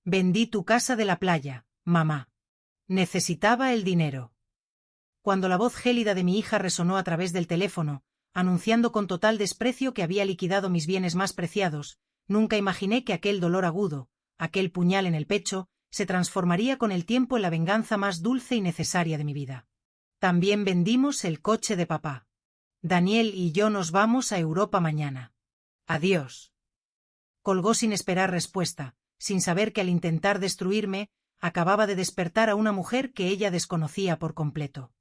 Vendí tu casa de la playa, mamá. Necesitaba el dinero. Cuando la voz gélida de mi hija resonó a través del teléfono, anunciando con total desprecio que había liquidado mis bienes más preciados, nunca imaginé que aquel dolor agudo, aquel puñal en el pecho, se transformaría con el tiempo en la venganza más dulce y necesaria de mi vida. También vendimos el coche de papá. Daniel y yo nos vamos a Europa mañana. Adiós. Colgó sin esperar respuesta, sin saber que al intentar destruirme, acababa de despertar a una mujer que ella desconocía por completo.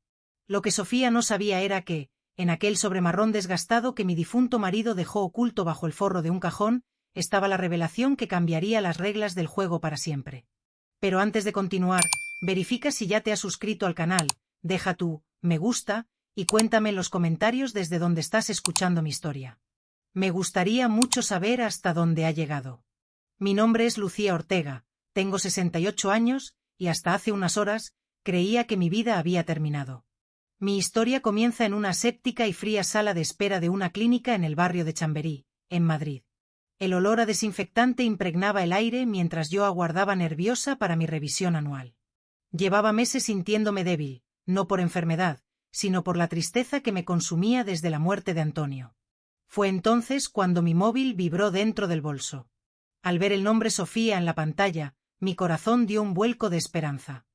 Lo que Sofía no sabía era que, en aquel sobremarrón desgastado que mi difunto marido dejó oculto bajo el forro de un cajón, estaba la revelación que cambiaría las reglas del juego para siempre. Pero antes de continuar, verifica si ya te has suscrito al canal, deja tu me gusta y cuéntame en los comentarios desde dónde estás escuchando mi historia. Me gustaría mucho saber hasta dónde ha llegado. Mi nombre es Lucía Ortega, tengo 68 años, y hasta hace unas horas, creía que mi vida había terminado. Mi historia comienza en una aséptica y fría sala de espera de una clínica en el barrio de Chamberí, en Madrid. El olor a desinfectante impregnaba el aire mientras yo aguardaba nerviosa para mi revisión anual. Llevaba meses sintiéndome débil, no por enfermedad, sino por la tristeza que me consumía desde la muerte de Antonio. Fue entonces cuando mi móvil vibró dentro del bolso. Al ver el nombre Sofía en la pantalla, mi corazón dio un vuelco de esperanza.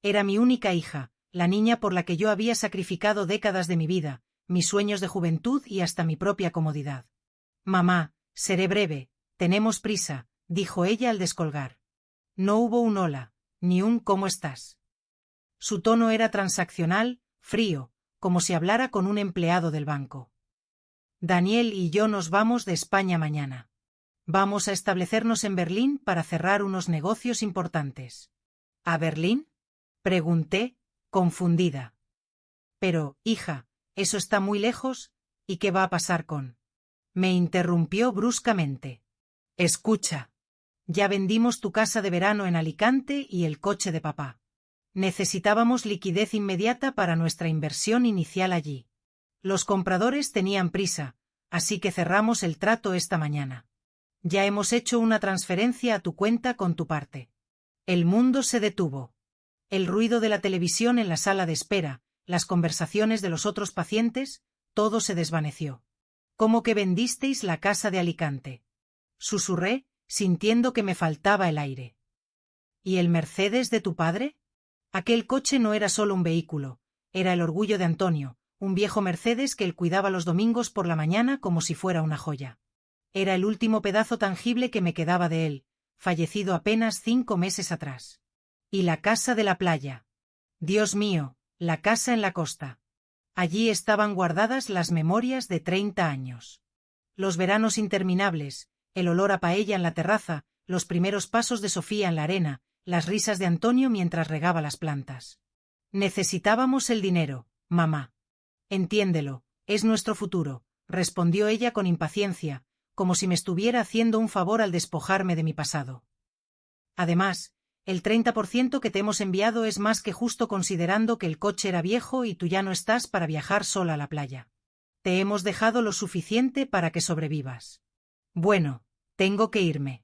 Era mi única hija, la niña por la que yo había sacrificado décadas de mi vida, mis sueños de juventud y hasta mi propia comodidad. Mamá, seré breve, tenemos prisa, dijo ella al descolgar. No hubo un hola, ni un ¿cómo estás? Su tono era transaccional, frío, como si hablara con un empleado del banco. Daniel y yo nos vamos de España mañana. Vamos a establecernos en Berlín para cerrar unos negocios importantes. ¿A Berlín? Pregunté, confundida. Pero, hija, eso está muy lejos, ¿y qué va a pasar con? Me interrumpió bruscamente. Escucha. Ya vendimos tu casa de verano en Alicante y el coche de papá. Necesitábamos liquidez inmediata para nuestra inversión inicial allí. Los compradores tenían prisa, así que cerramos el trato esta mañana. Ya hemos hecho una transferencia a tu cuenta con tu parte. El mundo se detuvo. El ruido de la televisión en la sala de espera, las conversaciones de los otros pacientes, todo se desvaneció. ¿Cómo que vendisteis la casa de Alicante? Susurré, sintiendo que me faltaba el aire. ¿Y el Mercedes de tu padre? Aquel coche no era solo un vehículo, era el orgullo de Antonio, un viejo Mercedes que él cuidaba los domingos por la mañana como si fuera una joya. Era el último pedazo tangible que me quedaba de él, fallecido apenas 5 meses atrás. Y la casa de la playa. Dios mío, la casa en la costa. Allí estaban guardadas las memorias de 30 años. Los veranos interminables, el olor a paella en la terraza, los primeros pasos de Sofía en la arena, las risas de Antonio mientras regaba las plantas. Necesitábamos el dinero, mamá. Entiéndelo, es nuestro futuro, respondió ella con impaciencia, como si me estuviera haciendo un favor al despojarme de mi pasado. Además, el 30% que te hemos enviado es más que justo considerando que el coche era viejo y tú ya no estás para viajar sola a la playa. Te hemos dejado lo suficiente para que sobrevivas. Bueno, tengo que irme.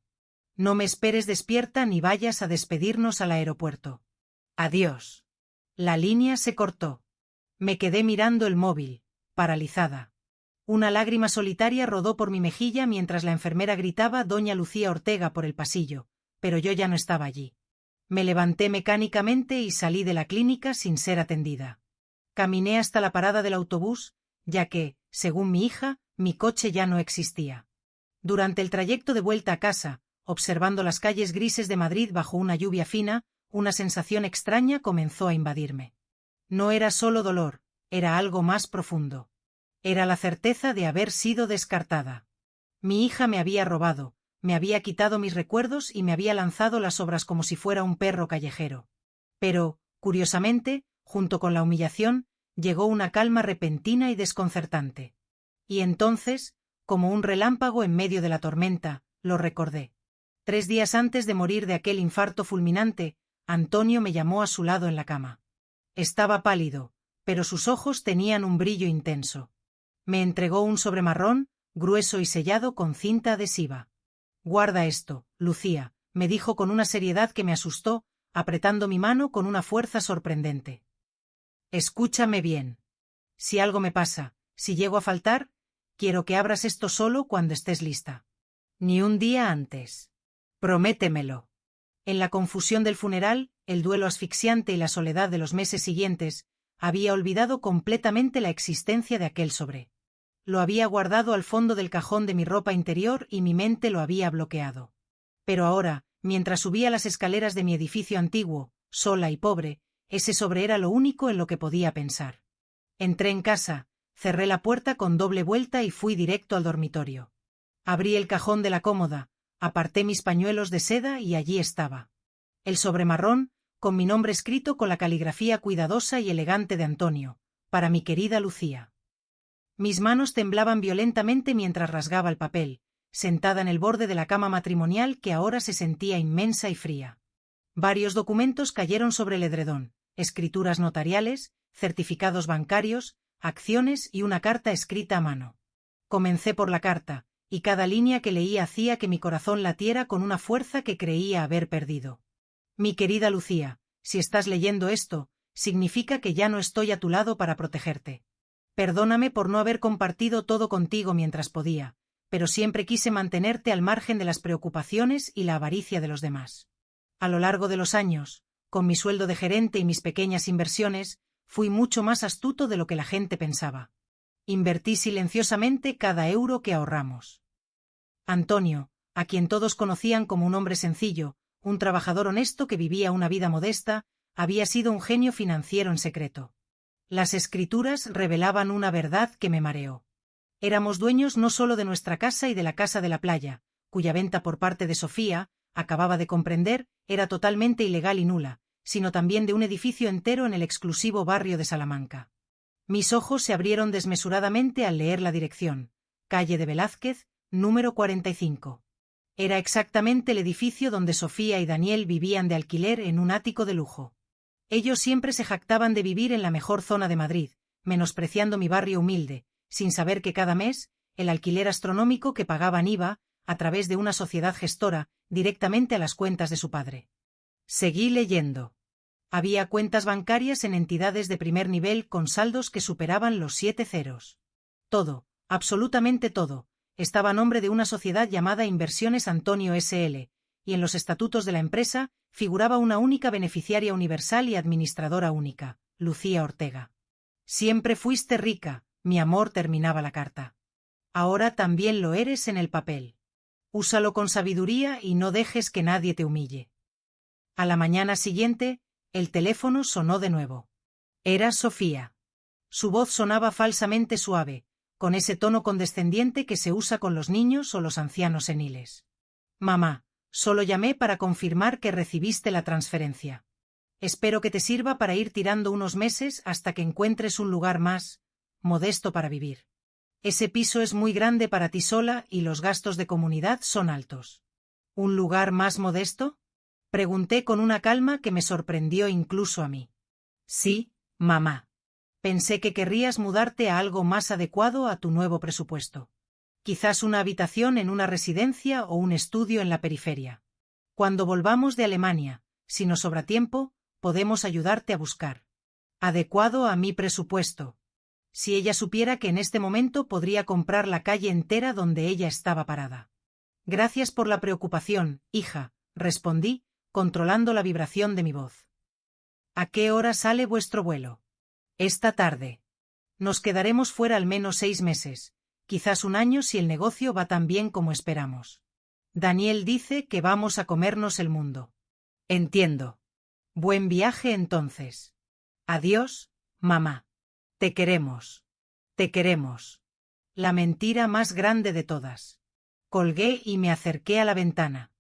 No me esperes despierta ni vayas a despedirnos al aeropuerto. Adiós. La línea se cortó. Me quedé mirando el móvil, paralizada. Una lágrima solitaria rodó por mi mejilla mientras la enfermera gritaba Doña Lucía Ortega por el pasillo, pero yo ya no estaba allí. Me levanté mecánicamente y salí de la clínica sin ser atendida. Caminé hasta la parada del autobús, ya que, según mi hija, mi coche ya no existía. Durante el trayecto de vuelta a casa, observando las calles grises de Madrid bajo una lluvia fina, una sensación extraña comenzó a invadirme. No era solo dolor, era algo más profundo. Era la certeza de haber sido descartada. Mi hija me había robado, me había quitado mis recuerdos y me había lanzado las obras como si fuera un perro callejero. Pero, curiosamente, junto con la humillación, llegó una calma repentina y desconcertante. Y entonces, como un relámpago en medio de la tormenta, lo recordé. 3 días antes de morir de aquel infarto fulminante, Antonio me llamó a su lado en la cama. Estaba pálido, pero sus ojos tenían un brillo intenso. Me entregó un sobre marrón, grueso y sellado con cinta adhesiva. Guarda esto, Lucía, me dijo con una seriedad que me asustó, apretando mi mano con una fuerza sorprendente. Escúchame bien. Si algo me pasa, si llego a faltar, quiero que abras esto solo cuando estés lista. Ni un día antes. Prométemelo. En la confusión del funeral, el duelo asfixiante y la soledad de los meses siguientes, había olvidado completamente la existencia de aquel sobre. Lo había guardado al fondo del cajón de mi ropa interior y mi mente lo había bloqueado. Pero ahora, mientras subía las escaleras de mi edificio antiguo, sola y pobre, ese sobre era lo único en lo que podía pensar. Entré en casa, cerré la puerta con doble vuelta y fui directo al dormitorio. Abrí el cajón de la cómoda, aparté mis pañuelos de seda y allí estaba. El sobre marrón, con mi nombre escrito con la caligrafía cuidadosa y elegante de Antonio, para mi querida Lucía. Mis manos temblaban violentamente mientras rasgaba el papel, sentada en el borde de la cama matrimonial que ahora se sentía inmensa y fría. Varios documentos cayeron sobre el edredón, escrituras notariales, certificados bancarios, acciones y una carta escrita a mano. Comencé por la carta, y cada línea que leía hacía que mi corazón latiera con una fuerza que creía haber perdido. Mi querida Lucía, si estás leyendo esto, significa que ya no estoy a tu lado para protegerte. Perdóname por no haber compartido todo contigo mientras podía, pero siempre quise mantenerte al margen de las preocupaciones y la avaricia de los demás. A lo largo de los años, con mi sueldo de gerente y mis pequeñas inversiones, fui mucho más astuto de lo que la gente pensaba. Invertí silenciosamente cada euro que ahorramos. Antonio, a quien todos conocían como un hombre sencillo, un trabajador honesto que vivía una vida modesta, había sido un genio financiero en secreto. Las escrituras revelaban una verdad que me mareó. Éramos dueños no solo de nuestra casa y de la casa de la playa, cuya venta por parte de Sofía, acababa de comprender, era totalmente ilegal y nula, sino también de un edificio entero en el exclusivo barrio de Salamanca. Mis ojos se abrieron desmesuradamente al leer la dirección, calle de Velázquez, número 45. Era exactamente el edificio donde Sofía y Daniel vivían de alquiler en un ático de lujo. Ellos siempre se jactaban de vivir en la mejor zona de Madrid, menospreciando mi barrio humilde, sin saber que cada mes, el alquiler astronómico que pagaban iba, a través de una sociedad gestora, directamente a las cuentas de su padre. Seguí leyendo. Había cuentas bancarias en entidades de primer nivel con saldos que superaban los 7 ceros. Todo, absolutamente todo, estaba a nombre de una sociedad llamada Inversiones Antonio S.L., y en los estatutos de la empresa figuraba una única beneficiaria universal y administradora única, Lucía Ortega. Siempre fuiste rica, mi amor, terminaba la carta. Ahora también lo eres en el papel. Úsalo con sabiduría y no dejes que nadie te humille. A la mañana siguiente, el teléfono sonó de nuevo. Era Sofía. Su voz sonaba falsamente suave, con ese tono condescendiente que se usa con los niños o los ancianos seniles. Mamá, solo llamé para confirmar que recibiste la transferencia. Espero que te sirva para ir tirando unos meses hasta que encuentres un lugar más modesto para vivir. Ese piso es muy grande para ti sola y los gastos de comunidad son altos. ¿Un lugar más modesto? Pregunté con una calma que me sorprendió incluso a mí. Sí, mamá. Pensé que querrías mudarte a algo más adecuado a tu nuevo presupuesto. Quizás una habitación en una residencia o un estudio en la periferia. Cuando volvamos de Alemania, si nos sobra tiempo, podemos ayudarte a buscar. Adecuado a mi presupuesto. Si ella supiera que en este momento podría comprar la calle entera donde ella estaba parada. Gracias por la preocupación, hija, respondí, controlando la vibración de mi voz. ¿A qué hora sale vuestro vuelo? Esta tarde. Nos quedaremos fuera al menos 6 meses, quizás un año si el negocio va tan bien como esperamos. Daniel dice que vamos a comernos el mundo. Entiendo. Buen viaje entonces. Adiós, mamá. Te queremos. Te queremos. La mentira más grande de todas. Colgué y me acerqué a la ventana.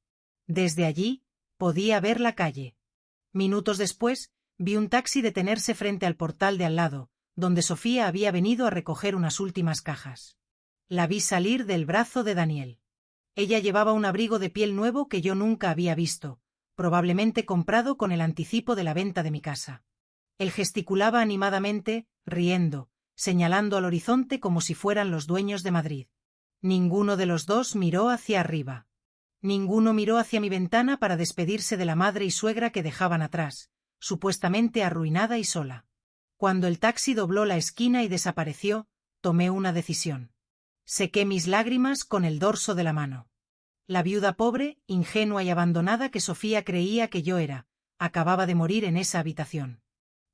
Desde allí, podía ver la calle. Minutos después, vi un taxi detenerse frente al portal de al lado, donde Sofía había venido a recoger unas últimas cajas. La vi salir del brazo de Daniel. Ella llevaba un abrigo de piel nuevo que yo nunca había visto, probablemente comprado con el anticipo de la venta de mi casa. Él gesticulaba animadamente, riendo, señalando al horizonte como si fueran los dueños de Madrid. Ninguno de los dos miró hacia arriba. Ninguno miró hacia mi ventana para despedirse de la madre y suegra que dejaban atrás, supuestamente arruinada y sola. Cuando el taxi dobló la esquina y desapareció, tomé una decisión. Sequé mis lágrimas con el dorso de la mano. La viuda pobre, ingenua y abandonada que Sofía creía que yo era, acababa de morir en esa habitación.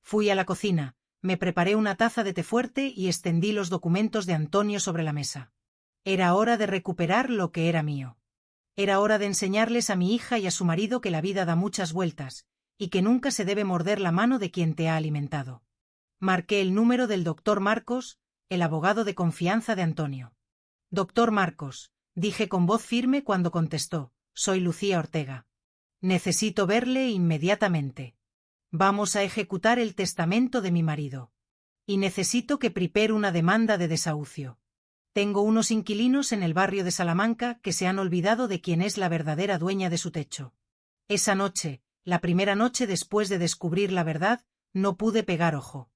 Fui a la cocina, me preparé una taza de té fuerte y extendí los documentos de Antonio sobre la mesa. Era hora de recuperar lo que era mío. Era hora de enseñarles a mi hija y a su marido que la vida da muchas vueltas, y que nunca se debe morder la mano de quien te ha alimentado. Marqué el número del doctor Marcos, el abogado de confianza de Antonio. Doctor Marcos, dije con voz firme cuando contestó, soy Lucía Ortega. Necesito verle inmediatamente. Vamos a ejecutar el testamento de mi marido. Y necesito que prepare una demanda de desahucio. Tengo unos inquilinos en el barrio de Salamanca que se han olvidado de quién es la verdadera dueña de su techo. Esa noche, la primera noche después de descubrir la verdad, no pude pegar ojo.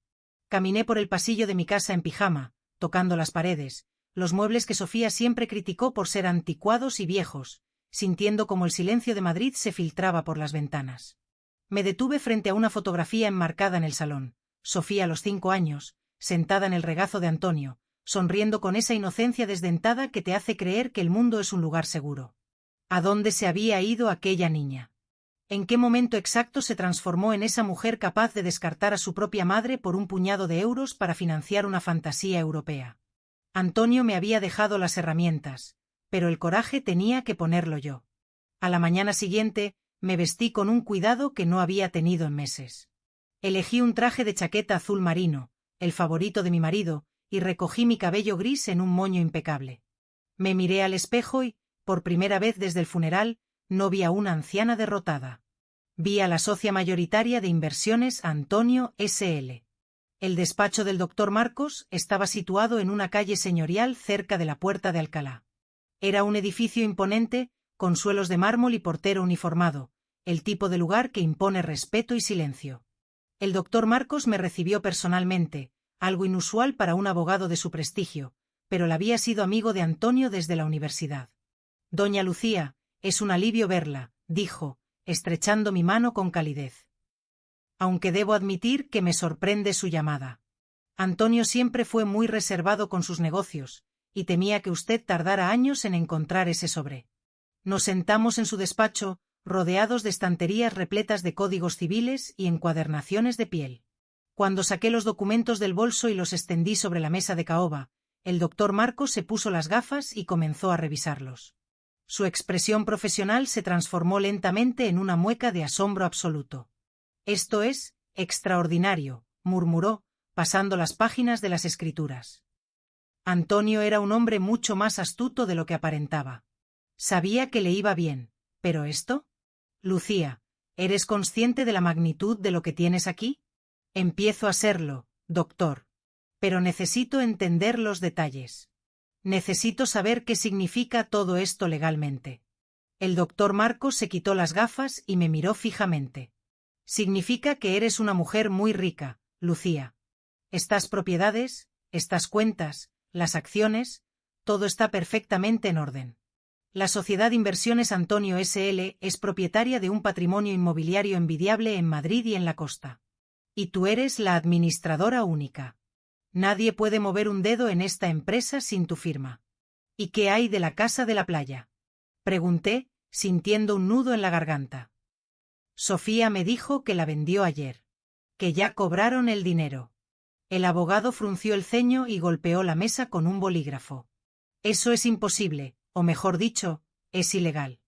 Caminé por el pasillo de mi casa en pijama, tocando las paredes, los muebles que Sofía siempre criticó por ser anticuados y viejos, sintiendo como el silencio de Madrid se filtraba por las ventanas. Me detuve frente a una fotografía enmarcada en el salón, Sofía a los 5 años, sentada en el regazo de Antonio, sonriendo con esa inocencia desdentada que te hace creer que el mundo es un lugar seguro. ¿A dónde se había ido aquella niña? ¿En qué momento exacto se transformó en esa mujer capaz de descartar a su propia madre por un puñado de euros para financiar una fantasía europea? Antonio me había dejado las herramientas, pero el coraje tenía que ponerlo yo. A la mañana siguiente, me vestí con un cuidado que no había tenido en meses. Elegí un traje de chaqueta azul marino, el favorito de mi marido, y recogí mi cabello gris en un moño impecable. Me miré al espejo y, por primera vez desde el funeral, no vi a una anciana derrotada. Vi a la socia mayoritaria de inversiones Antonio S.L. El despacho del doctor Marcos estaba situado en una calle señorial cerca de la Puerta de Alcalá. Era un edificio imponente, con suelos de mármol y portero uniformado, el tipo de lugar que impone respeto y silencio. El doctor Marcos me recibió personalmente, algo inusual para un abogado de su prestigio, pero él había sido amigo de Antonio desde la universidad. Doña Lucía, es un alivio verla, dijo, estrechando mi mano con calidez. Aunque debo admitir que me sorprende su llamada. Antonio siempre fue muy reservado con sus negocios, y temía que usted tardara años en encontrar ese sobre. Nos sentamos en su despacho, rodeados de estanterías repletas de códigos civiles y encuadernaciones de piel. Cuando saqué los documentos del bolso y los extendí sobre la mesa de caoba, el doctor Marcos se puso las gafas y comenzó a revisarlos. Su expresión profesional se transformó lentamente en una mueca de asombro absoluto. Esto es extraordinario, murmuró, pasando las páginas de las escrituras. Antonio era un hombre mucho más astuto de lo que aparentaba. Sabía que le iba bien, ¿pero esto? Lucía, ¿eres consciente de la magnitud de lo que tienes aquí? Empiezo a serlo, doctor. Pero necesito entender los detalles. Necesito saber qué significa todo esto legalmente. El doctor Marcos se quitó las gafas y me miró fijamente. Significa que eres una mujer muy rica, Lucía. Estas propiedades, estas cuentas, las acciones, todo está perfectamente en orden. La Sociedad de Inversiones Antonio S.L. es propietaria de un patrimonio inmobiliario envidiable en Madrid y en la costa. Y tú eres la administradora única. Nadie puede mover un dedo en esta empresa sin tu firma. ¿Y qué hay de la Casa de la Playa? Pregunté, sintiendo un nudo en la garganta. Sofía me dijo que la vendió ayer. Que ya cobraron el dinero. El abogado frunció el ceño y golpeó la mesa con un bolígrafo. Eso es imposible, o mejor dicho, es ilegal.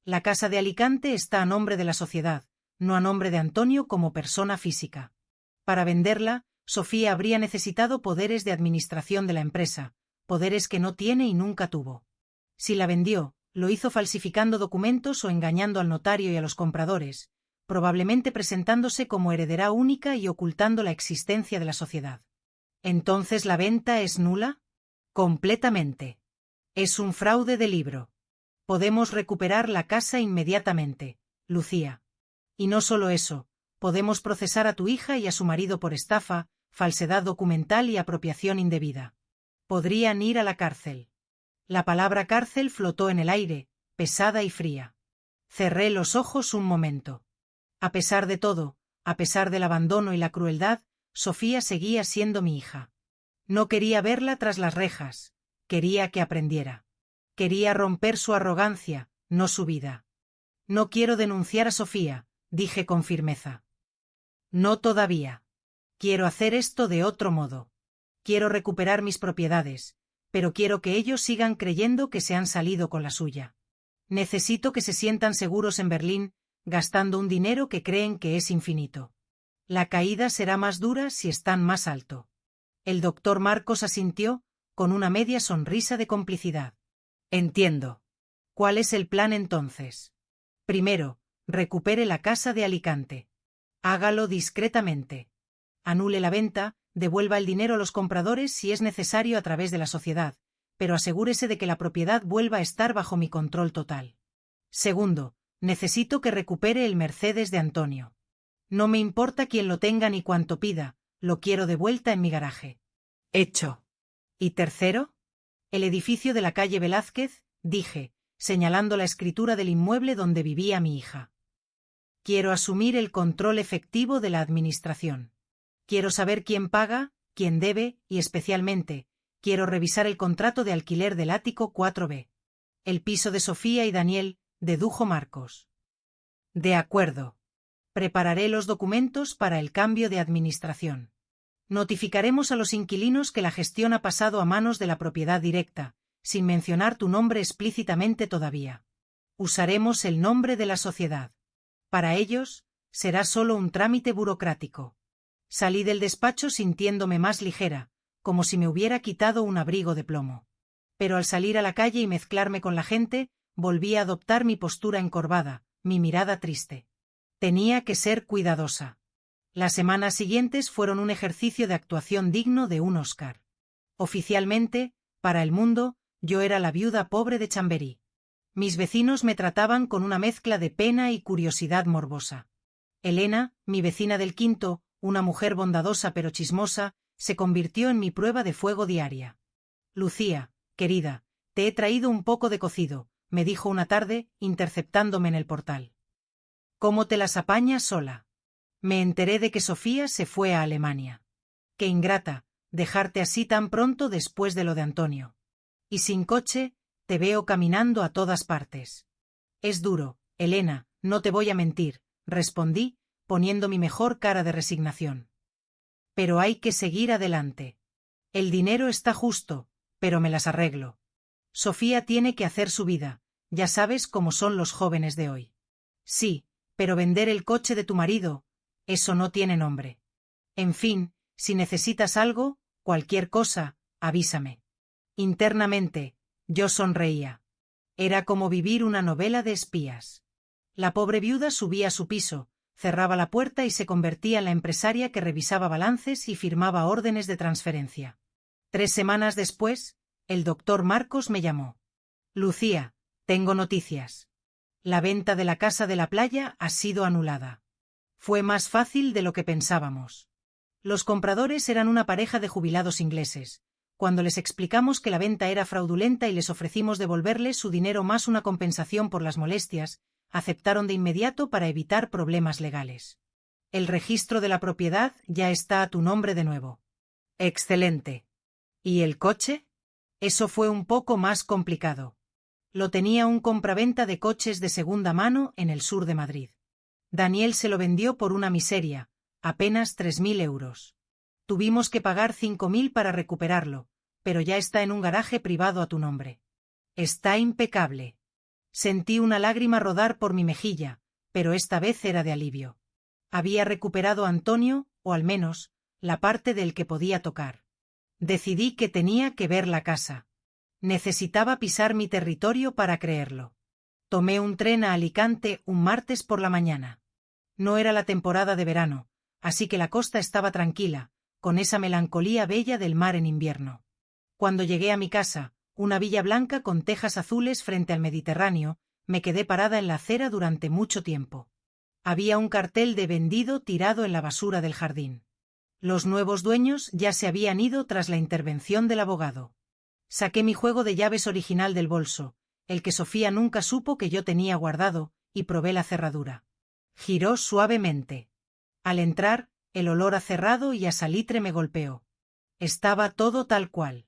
La Casa de Alicante está a nombre de la sociedad, no a nombre de Antonio como persona física. Para venderla, Sofía habría necesitado poderes de administración de la empresa, poderes que no tiene y nunca tuvo. Si la vendió, lo hizo falsificando documentos o engañando al notario y a los compradores, probablemente presentándose como heredera única y ocultando la existencia de la sociedad. ¿Entonces la venta es nula? Completamente. Es un fraude de libro. Podemos recuperar la casa inmediatamente, Lucía. Y no solo eso, podemos procesar a tu hija y a su marido por estafa, falsedad documental y apropiación indebida. Podrían ir a la cárcel. La palabra cárcel flotó en el aire, pesada y fría. Cerré los ojos un momento. A pesar de todo, a pesar del abandono y la crueldad, Sofía seguía siendo mi hija. No quería verla tras las rejas, quería que aprendiera. Quería romper su arrogancia, no su vida. No quiero denunciar a Sofía, dije con firmeza. No todavía. Quiero hacer esto de otro modo. Quiero recuperar mis propiedades, pero quiero que ellos sigan creyendo que se han salido con la suya. Necesito que se sientan seguros en Berlín, gastando un dinero que creen que es infinito. La caída será más dura si están más alto. El doctor Marcos asintió, con una media sonrisa de complicidad. Entiendo. ¿Cuál es el plan entonces? Primero, recupere la casa de Alicante. Hágalo discretamente. Anule la venta, devuelva el dinero a los compradores si es necesario a través de la sociedad, pero asegúrese de que la propiedad vuelva a estar bajo mi control total. Segundo, necesito que recupere el Mercedes de Antonio. No me importa quién lo tenga ni cuánto pida, lo quiero de vuelta en mi garaje. Hecho. ¿Y tercero? El edificio de la calle Velázquez, dije, señalando la escritura del inmueble donde vivía mi hija. Quiero asumir el control efectivo de la administración. Quiero saber quién paga, quién debe y, especialmente, quiero revisar el contrato de alquiler del ático 4B. El piso de Sofía y Daniel, dedujo Marcos. De acuerdo. Prepararé los documentos para el cambio de administración. Notificaremos a los inquilinos que la gestión ha pasado a manos de la propiedad directa, sin mencionar tu nombre explícitamente todavía. Usaremos el nombre de la sociedad. Para ellos, será solo un trámite burocrático. Salí del despacho sintiéndome más ligera, como si me hubiera quitado un abrigo de plomo. Pero al salir a la calle y mezclarme con la gente, volví a adoptar mi postura encorvada, mi mirada triste. Tenía que ser cuidadosa. Las semanas siguientes fueron un ejercicio de actuación digno de un Oscar. Oficialmente, para el mundo, yo era la viuda pobre de Chamberí. Mis vecinos me trataban con una mezcla de pena y curiosidad morbosa. Elena, mi vecina del quinto, una mujer bondadosa pero chismosa, se convirtió en mi prueba de fuego diaria. Lucía, querida, te he traído un poco de cocido, me dijo una tarde, interceptándome en el portal. ¿Cómo te las apañas sola? Me enteré de que Sofía se fue a Alemania. Qué ingrata, dejarte así tan pronto después de lo de Antonio. Y sin coche, te veo caminando a todas partes. Es duro, Elena, no te voy a mentir, respondí, poniendo mi mejor cara de resignación. Pero hay que seguir adelante. El dinero está justo, pero me las arreglo. Sofía tiene que hacer su vida, ya sabes cómo son los jóvenes de hoy. Sí, pero vender el coche de tu marido, eso no tiene nombre. En fin, si necesitas algo, cualquier cosa, avísame. Internamente, yo sonreía. Era como vivir una novela de espías. La pobre viuda subía a su piso, cerraba la puerta y se convertía en la empresaria que revisaba balances y firmaba órdenes de transferencia. 3 semanas después, el doctor Marcos me llamó. Lucía, tengo noticias. La venta de la casa de la playa ha sido anulada. Fue más fácil de lo que pensábamos. Los compradores eran una pareja de jubilados ingleses. Cuando les explicamos que la venta era fraudulenta y les ofrecimos devolverles su dinero más una compensación por las molestias, aceptaron de inmediato para evitar problemas legales. El registro de la propiedad ya está a tu nombre de nuevo. Excelente. ¿Y el coche? Eso fue un poco más complicado. Lo tenía un compraventa de coches de segunda mano en el sur de Madrid. Daniel se lo vendió por una miseria, apenas 3.000 euros. Tuvimos que pagar 5.000 para recuperarlo, pero ya está en un garaje privado a tu nombre. Está impecable. Sentí una lágrima rodar por mi mejilla, pero esta vez era de alivio. Había recuperado a Antonio, o al menos, la parte del que podía tocar. Decidí que tenía que ver la casa. Necesitaba pisar mi territorio para creerlo. Tomé un tren a Alicante un martes por la mañana. No era la temporada de verano, así que la costa estaba tranquila, con esa melancolía bella del mar en invierno. Cuando llegué a mi casa, una villa blanca con tejas azules frente al Mediterráneo, me quedé parada en la acera durante mucho tiempo. Había un cartel de vendido tirado en la basura del jardín. Los nuevos dueños ya se habían ido tras la intervención del abogado. Saqué mi juego de llaves original del bolso, el que Sofía nunca supo que yo tenía guardado, y probé la cerradura. Giró suavemente. Al entrar, el olor a cerrado y a salitre me golpeó. Estaba todo tal cual.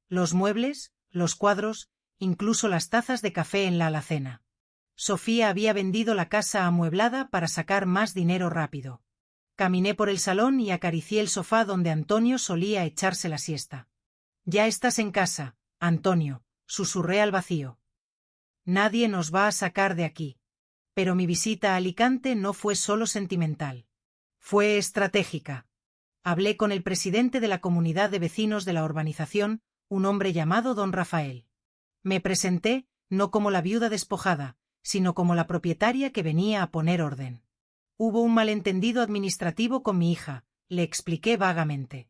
Los muebles, los cuadros, incluso las tazas de café en la alacena. Sofía había vendido la casa amueblada para sacar más dinero rápido. Caminé por el salón y acaricié el sofá donde Antonio solía echarse la siesta. «Ya estás en casa, Antonio», susurré al vacío. «Nadie nos va a sacar de aquí». Pero mi visita a Alicante no fue solo sentimental. Fue estratégica. Hablé con el presidente de la comunidad de vecinos de la urbanización, un hombre llamado don Rafael. Me presenté, no como la viuda despojada, sino como la propietaria que venía a poner orden. Hubo un malentendido administrativo con mi hija, le expliqué vagamente.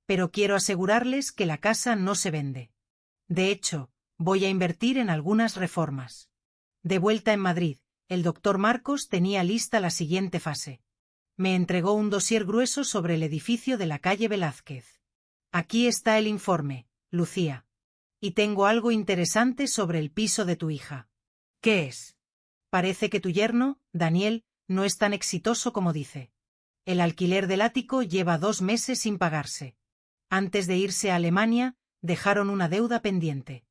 Pero quiero asegurarles que la casa no se vende. De hecho, voy a invertir en algunas reformas. De vuelta en Madrid, el doctor Marcos tenía lista la siguiente fase. Me entregó un dossier grueso sobre el edificio de la calle Velázquez. Aquí está el informe, Lucía. Y tengo algo interesante sobre el piso de tu hija. ¿Qué es? Parece que tu yerno, Daniel, no es tan exitoso como dice. El alquiler del ático lleva 2 meses sin pagarse. Antes de irse a Alemania, dejaron una deuda pendiente.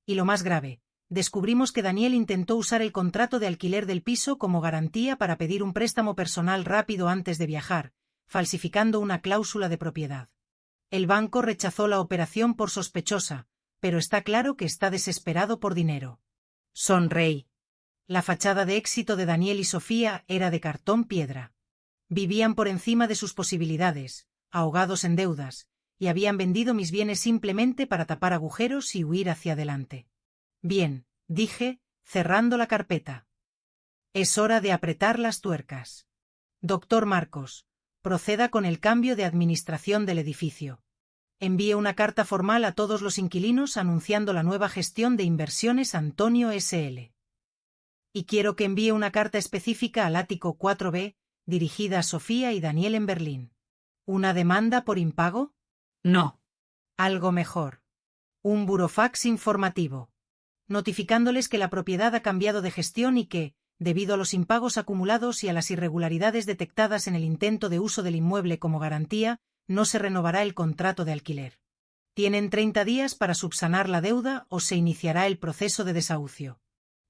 Y lo más grave, descubrimos que Daniel intentó usar el contrato de alquiler del piso como garantía para pedir un préstamo personal rápido antes de viajar, falsificando una cláusula de propiedad. El banco rechazó la operación por sospechosa, pero está claro que está desesperado por dinero. Sonreí. La fachada de éxito de Daniel y Sofía era de cartón piedra. Vivían por encima de sus posibilidades, ahogados en deudas, y habían vendido mis bienes simplemente para tapar agujeros y huir hacia adelante. Bien, dije, cerrando la carpeta. Es hora de apretar las tuercas. Doctor Marcos, proceda con el cambio de administración del edificio. Envíe una carta formal a todos los inquilinos anunciando la nueva gestión de inversiones Antonio S.L. Y quiero que envíe una carta específica al ático 4B, dirigida a Sofía y Daniel en Berlín. ¿Una demanda por impago? No. Algo mejor. Un burofax informativo. Notificándoles que la propiedad ha cambiado de gestión y que, debido a los impagos acumulados y a las irregularidades detectadas en el intento de uso del inmueble como garantía, no se renovará el contrato de alquiler. Tienen 30 días para subsanar la deuda o se iniciará el proceso de desahucio.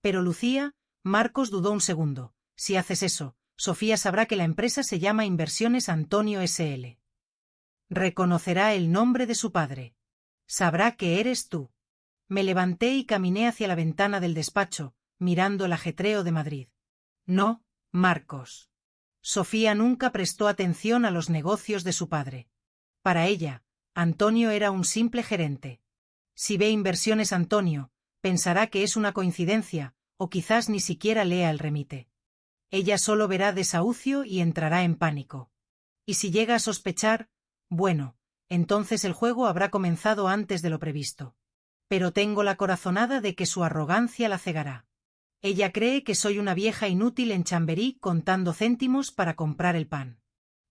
Pero Lucía, Marcos dudó un segundo. Si haces eso, Sofía sabrá que la empresa se llama Inversiones Antonio S.L. Reconocerá el nombre de su padre. Sabrá que eres tú. Me levanté y caminé hacia la ventana del despacho, mirando el ajetreo de Madrid. No, Marcos. Sofía nunca prestó atención a los negocios de su padre. Para ella, Antonio era un simple gerente. Si ve Inversiones Antonio, pensará que es una coincidencia, o quizás ni siquiera lea el remite. Ella solo verá desahucio y entrará en pánico. Y si llega a sospechar, bueno, entonces el juego habrá comenzado antes de lo previsto. Pero tengo la corazonada de que su arrogancia la cegará. Ella cree que soy una vieja inútil en Chamberí contando céntimos para comprar el pan.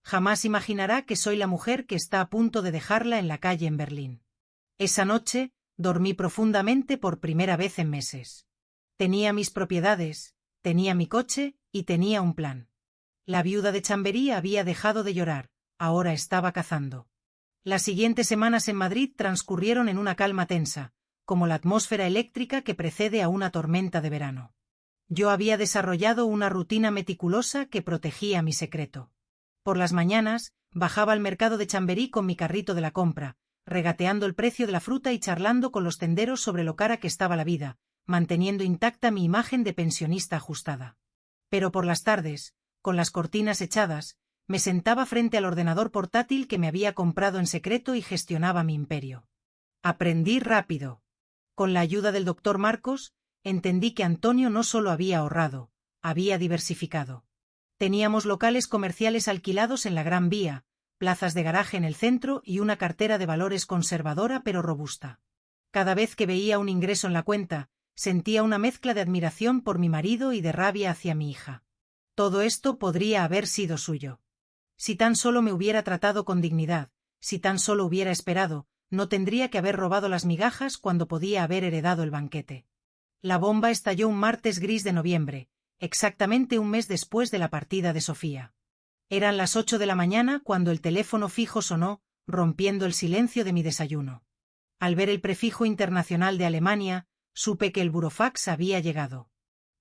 Jamás imaginará que soy la mujer que está a punto de dejarla en la calle en Berlín. Esa noche, dormí profundamente por primera vez en meses. Tenía mis propiedades, tenía mi coche y tenía un plan. La viuda de Chamberí había dejado de llorar, ahora estaba cazando. Las siguientes semanas en Madrid transcurrieron en una calma tensa, como la atmósfera eléctrica que precede a una tormenta de verano. Yo había desarrollado una rutina meticulosa que protegía mi secreto. Por las mañanas, bajaba al mercado de Chamberí con mi carrito de la compra, regateando el precio de la fruta y charlando con los tenderos sobre lo cara que estaba la vida, manteniendo intacta mi imagen de pensionista ajustada. Pero por las tardes, con las cortinas echadas, me sentaba frente al ordenador portátil que me había comprado en secreto y gestionaba mi imperio. Aprendí rápido. Con la ayuda del doctor Marcos, entendí que Antonio no solo había ahorrado, había diversificado. Teníamos locales comerciales alquilados en la Gran Vía, plazas de garaje en el centro y una cartera de valores conservadora pero robusta. Cada vez que veía un ingreso en la cuenta, sentía una mezcla de admiración por mi marido y de rabia hacia mi hija. Todo esto podría haber sido suyo. Si tan solo me hubiera tratado con dignidad, si tan solo hubiera esperado, no tendría que haber robado las migajas cuando podía haber heredado el banquete. La bomba estalló un martes gris de noviembre, exactamente un mes después de la partida de Sofía. Eran las 8 de la mañana cuando el teléfono fijo sonó, rompiendo el silencio de mi desayuno. Al ver el prefijo internacional de Alemania, supe que el burofax había llegado.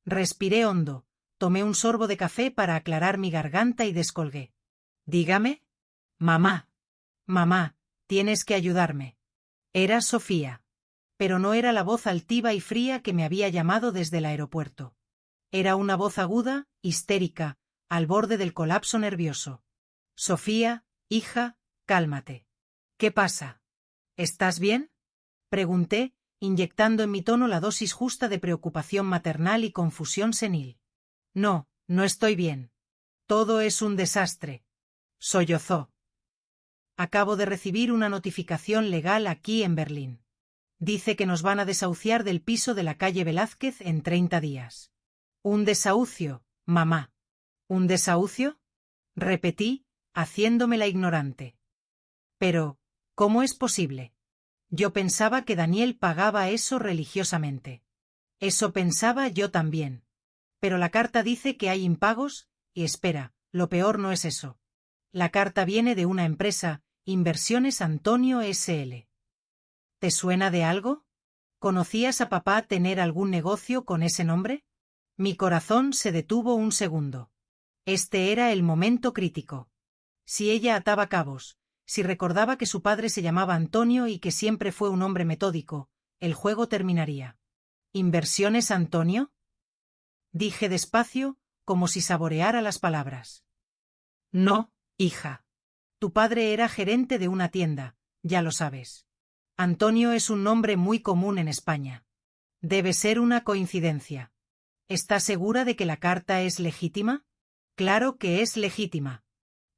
Respiré hondo, tomé un sorbo de café para aclarar mi garganta y descolgué. «Dígame». «Mamá. Mamá, tienes que ayudarme». Era Sofía. Pero no era la voz altiva y fría que me había llamado desde el aeropuerto. Era una voz aguda, histérica, al borde del colapso nervioso. «Sofía, hija, cálmate». «¿Qué pasa? ¿Estás bien?», pregunté, inyectando en mi tono la dosis justa de preocupación maternal y confusión senil. «No, no estoy bien. Todo es un desastre», sollozó. «Acabo de recibir una notificación legal aquí en Berlín. Dice que nos van a desahuciar del piso de la calle Velázquez en 30 días. «Un desahucio, mamá». «¿Un desahucio?», repetí, haciéndome la ignorante. «Pero, ¿cómo es posible? Yo pensaba que Daniel pagaba eso religiosamente». «Eso pensaba yo también. Pero la carta dice que hay impagos, y espera, lo peor no es eso. La carta viene de una empresa, Inversiones Antonio S.L. ¿Te suena de algo? ¿Conocías a papá tener algún negocio con ese nombre?». Mi corazón se detuvo un segundo. Este era el momento crítico. Si ella ataba cabos, si recordaba que su padre se llamaba Antonio y que siempre fue un hombre metódico, el juego terminaría. «¿Inversiones Antonio?», dije despacio, como si saboreara las palabras. «No, hija. Tu padre era gerente de una tienda, ya lo sabes. Antonio es un nombre muy común en España. Debe ser una coincidencia». «¿Estás segura de que la carta es legítima?». «Claro que es legítima.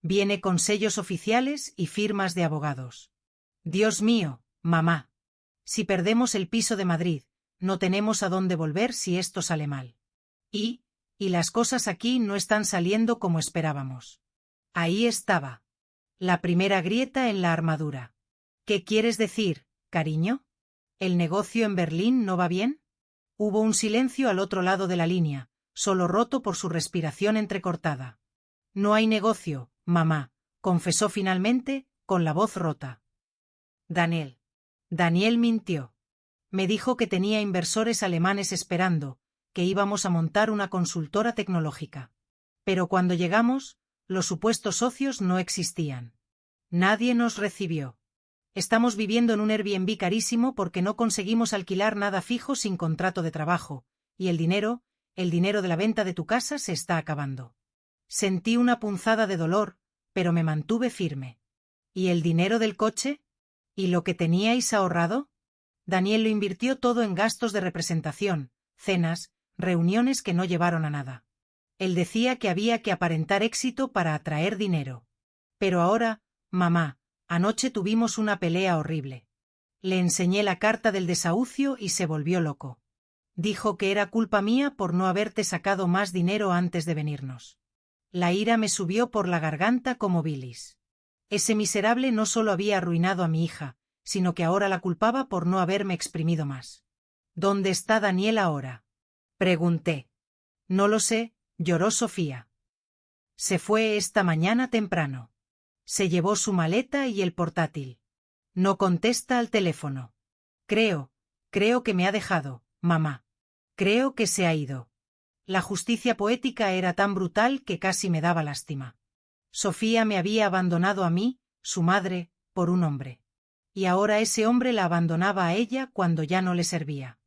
Viene con sellos oficiales y firmas de abogados». «Dios mío, mamá. Si perdemos el piso de Madrid, no tenemos a dónde volver si esto sale mal. Y las cosas aquí no están saliendo como esperábamos». Ahí estaba. La primera grieta en la armadura. «¿Qué quieres decir, cariño? ¿El negocio en Berlín no va bien?». Hubo un silencio al otro lado de la línea, solo roto por su respiración entrecortada. «No hay negocio, mamá», confesó finalmente, con la voz rota. Daniel mintió. Me dijo que tenía inversores alemanes esperando, que íbamos a montar una consultora tecnológica. Pero cuando llegamos, los supuestos socios no existían. Nadie nos recibió. Estamos viviendo en un Airbnb carísimo porque no conseguimos alquilar nada fijo sin contrato de trabajo, y el dinero de la venta de tu casa se está acabando». Sentí una punzada de dolor, pero me mantuve firme. «¿Y el dinero del coche? ¿Y lo que teníais ahorrado?». Daniel lo invirtió todo en gastos de representación, cenas, reuniones que no llevaron a nada. Él decía que había que aparentar éxito para atraer dinero. «Pero ahora, mamá, anoche tuvimos una pelea horrible. Le enseñé la carta del desahucio y se volvió loco. Dijo que era culpa mía por no haberte sacado más dinero antes de venirnos». La ira me subió por la garganta como bilis. Ese miserable no solo había arruinado a mi hija, sino que ahora la culpaba por no haberme exprimido más. «¿Dónde está Daniel ahora?», pregunté. «No lo sé», lloró Sofía. «Se fue esta mañana temprano. Se llevó su maleta y el portátil. No contesta al teléfono. Creo que me ha dejado, mamá. Creo que se ha ido». La justicia poética era tan brutal que casi me daba lástima. Sofía me había abandonado a mí, su madre, por un hombre. Y ahora ese hombre la abandonaba a ella cuando ya no le servía.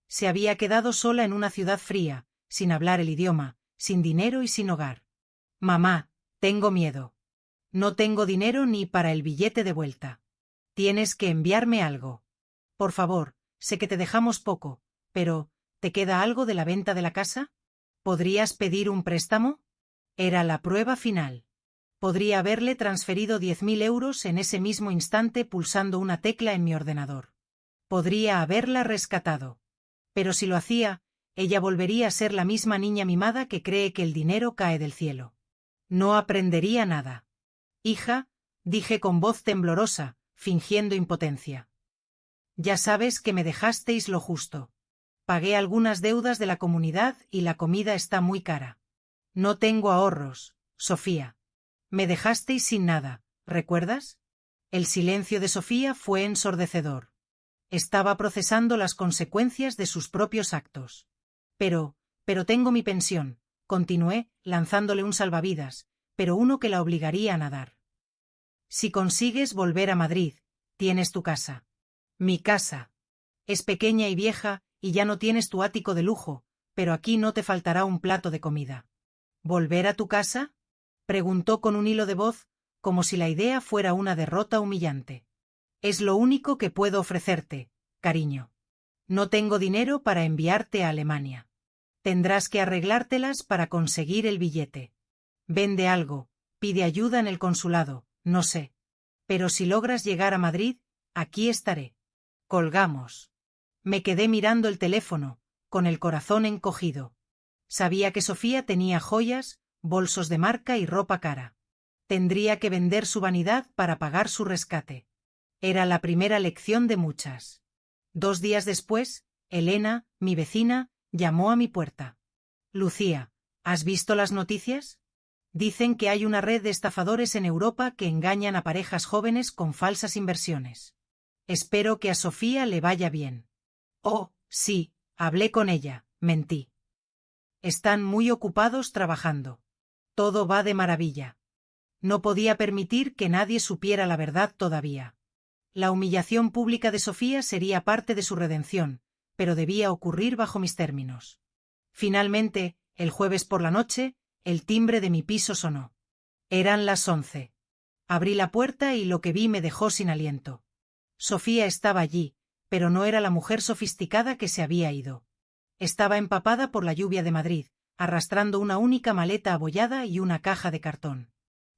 Se había quedado sola en una ciudad fría, sin hablar el idioma, sin dinero y sin hogar. «Mamá, tengo miedo. No tengo dinero ni para el billete de vuelta. Tienes que enviarme algo. Por favor, sé que te dejamos poco, pero ¿te queda algo de la venta de la casa? ¿Podrías pedir un préstamo?». Era la prueba final. Podría haberle transferido 10.000 euros en ese mismo instante pulsando una tecla en mi ordenador. Podría haberla rescatado. Pero si lo hacía, ella volvería a ser la misma niña mimada que cree que el dinero cae del cielo. No aprendería nada. «Hija», dije con voz temblorosa, fingiendo impotencia. «Ya sabes que me dejasteis lo justo. Pagué algunas deudas de la comunidad y la comida está muy cara. No tengo ahorros, Sofía. Me dejasteis sin nada, ¿recuerdas? El silencio de Sofía fue ensordecedor. Estaba procesando las consecuencias de sus propios actos. Pero tengo mi pensión, continué, lanzándole un salvavidas, pero uno que la obligaría a nadar. Si consigues volver a Madrid, tienes tu casa. Mi casa. Es pequeña y vieja, y ya no tienes tu ático de lujo, pero aquí no te faltará un plato de comida. ¿Volver a tu casa? Preguntó con un hilo de voz, como si la idea fuera una derrota humillante. Es lo único que puedo ofrecerte, cariño. No tengo dinero para enviarte a Alemania. Tendrás que arreglártelas para conseguir el billete. Vende algo, pide ayuda en el consulado, no sé. Pero si logras llegar a Madrid, aquí estaré. Colgamos. Me quedé mirando el teléfono, con el corazón encogido. Sabía que Sofía tenía joyas, bolsos de marca y ropa cara. Tendría que vender su vanidad para pagar su rescate. Era la primera lección de muchas. 2 días después, Elena, mi vecina, llamó a mi puerta. Lucía, ¿has visto las noticias? Dicen que hay una red de estafadores en Europa que engañan a parejas jóvenes con falsas inversiones. Espero que a Sofía le vaya bien. Oh, sí, hablé con ella, mentí. Están muy ocupados trabajando. Todo va de maravilla. No podía permitir que nadie supiera la verdad todavía. La humillación pública de Sofía sería parte de su redención, pero debía ocurrir bajo mis términos. Finalmente, el jueves por la noche, el timbre de mi piso sonó. Eran las 11. Abrí la puerta y lo que vi me dejó sin aliento. Sofía estaba allí, pero no era la mujer sofisticada que se había ido. Estaba empapada por la lluvia de Madrid, arrastrando una única maleta abollada y una caja de cartón.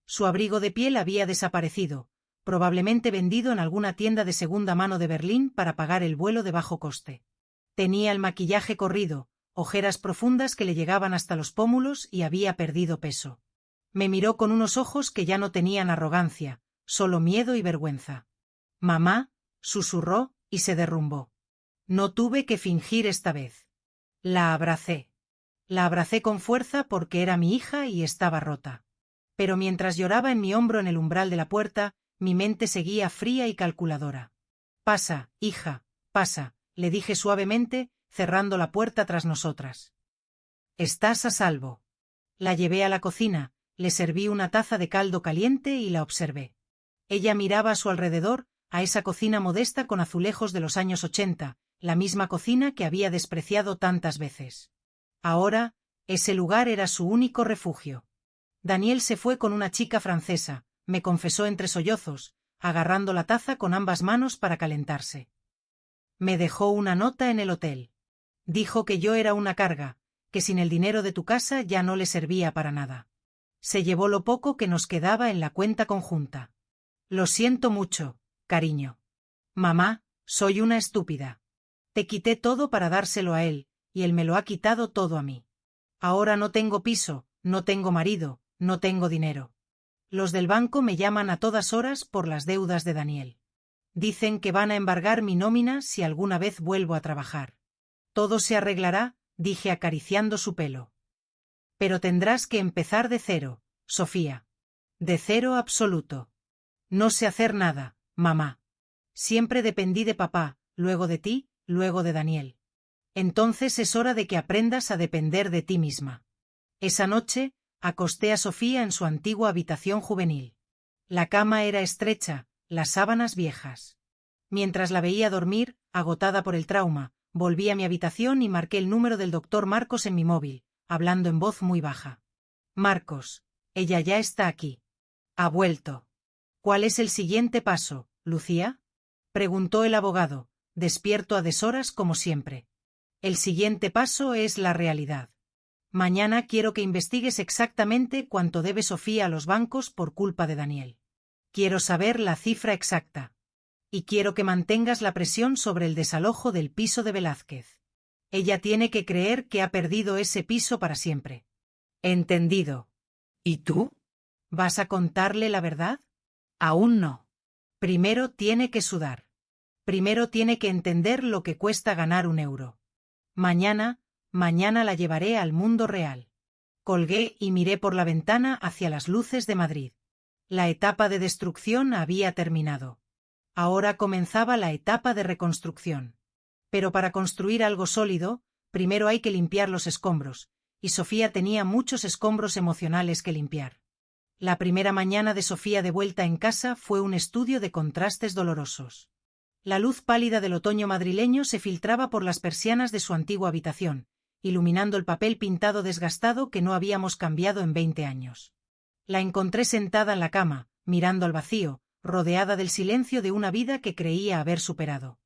Su abrigo de piel había desaparecido, probablemente vendido en alguna tienda de segunda mano de Berlín para pagar el vuelo de bajo coste. Tenía el maquillaje corrido, ojeras profundas que le llegaban hasta los pómulos y había perdido peso. Me miró con unos ojos que ya no tenían arrogancia, solo miedo y vergüenza. «Mamá», susurró, y se derrumbó. No tuve que fingir esta vez. La abracé. La abracé con fuerza porque era mi hija y estaba rota. Pero mientras lloraba en mi hombro en el umbral de la puerta, mi mente seguía fría y calculadora. «Pasa, hija, pasa», le dije suavemente, cerrando la puerta tras nosotras. «Estás a salvo». La llevé a la cocina, le serví una taza de caldo caliente y la observé. Ella miraba a su alrededor, a esa cocina modesta con azulejos de los años 80, la misma cocina que había despreciado tantas veces. Ahora, ese lugar era su único refugio. Daniel se fue con una chica francesa, me confesó entre sollozos, agarrando la taza con ambas manos para calentarse. Me dejó una nota en el hotel. Dijo que yo era una carga, que sin el dinero de tu casa ya no le servía para nada. Se llevó lo poco que nos quedaba en la cuenta conjunta. Lo siento mucho, cariño. Mamá, soy una estúpida. Te quité todo para dárselo a él, y él me lo ha quitado todo a mí. Ahora no tengo piso, no tengo marido, no tengo dinero. Los del banco me llaman a todas horas por las deudas de Daniel. Dicen que van a embargar mi nómina si alguna vez vuelvo a trabajar. Todo se arreglará, dije acariciando su pelo. Pero tendrás que empezar de cero, Sofía. De cero absoluto. No sé hacer nada, mamá. Siempre dependí de papá, luego de ti, luego de Daniel. Entonces es hora de que aprendas a depender de ti misma. Esa noche, acosté a Sofía en su antigua habitación juvenil. La cama era estrecha, las sábanas viejas. Mientras la veía dormir, agotada por el trauma, volví a mi habitación y marqué el número del doctor Marcos en mi móvil, hablando en voz muy baja. Marcos, ella ya está aquí. Ha vuelto. ¿Cuál es el siguiente paso, Lucía? Preguntó el abogado, despierto a deshoras como siempre. El siguiente paso es la realidad. Mañana quiero que investigues exactamente cuánto debe Sofía a los bancos por culpa de Daniel. Quiero saber la cifra exacta. Y quiero que mantengas la presión sobre el desalojo del piso de Velázquez. Ella tiene que creer que ha perdido ese piso para siempre. Entendido. ¿Y tú? ¿Vas a contarle la verdad? Aún no. Primero tiene que sudar. Primero tiene que entender lo que cuesta ganar 1 euro. Mañana la llevaré al mundo real. Colgué y miré por la ventana hacia las luces de Madrid. La etapa de destrucción había terminado. Ahora comenzaba la etapa de reconstrucción. Pero para construir algo sólido, primero hay que limpiar los escombros, y Sofía tenía muchos escombros emocionales que limpiar. La primera mañana de Sofía de vuelta en casa fue un estudio de contrastes dolorosos. La luz pálida del otoño madrileño se filtraba por las persianas de su antigua habitación, iluminando el papel pintado desgastado que no habíamos cambiado en 20 años. La encontré sentada en la cama, mirando al vacío, rodeada del silencio de una vida que creía haber superado.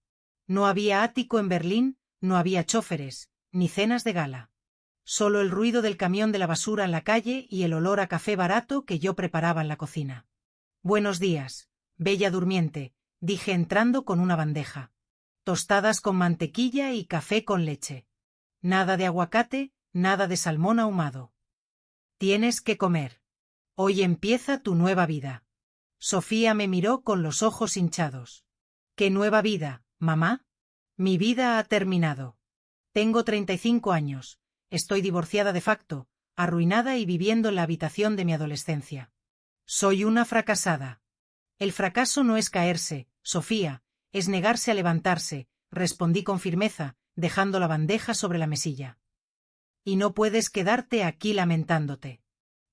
No había ático en Berlín, no había chóferes, ni cenas de gala. Solo el ruido del camión de la basura en la calle y el olor a café barato que yo preparaba en la cocina. «Buenos días, bella durmiente», dije entrando con una bandeja. Tostadas con mantequilla y café con leche. Nada de aguacate, nada de salmón ahumado. Tienes que comer. Hoy empieza tu nueva vida. Sofía me miró con los ojos hinchados. ¿Qué nueva vida, mamá? Mi vida ha terminado. Tengo 35 años, estoy divorciada de facto, arruinada y viviendo en la habitación de mi adolescencia. Soy una fracasada. El fracaso no es caerse, Sofía, es negarse a levantarse, respondí con firmeza, dejando la bandeja sobre la mesilla. Y no puedes quedarte aquí lamentándote.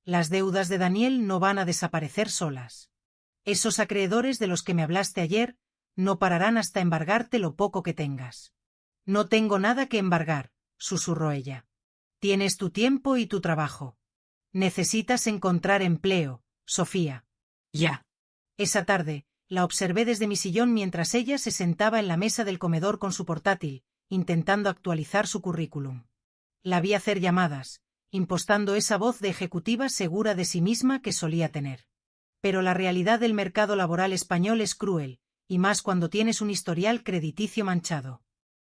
Las deudas de Daniel no van a desaparecer solas. Esos acreedores de los que me hablaste ayer no pararán hasta embargarte lo poco que tengas. No tengo nada que embargar, susurró ella. Tienes tu tiempo y tu trabajo. Necesitas encontrar empleo, Sofía. Ya. Esa tarde, la observé desde mi sillón mientras ella se sentaba en la mesa del comedor con su portátil, intentando actualizar su currículum. La vi hacer llamadas, impostando esa voz de ejecutiva segura de sí misma que solía tener. Pero la realidad del mercado laboral español es cruel, y más cuando tienes un historial crediticio manchado.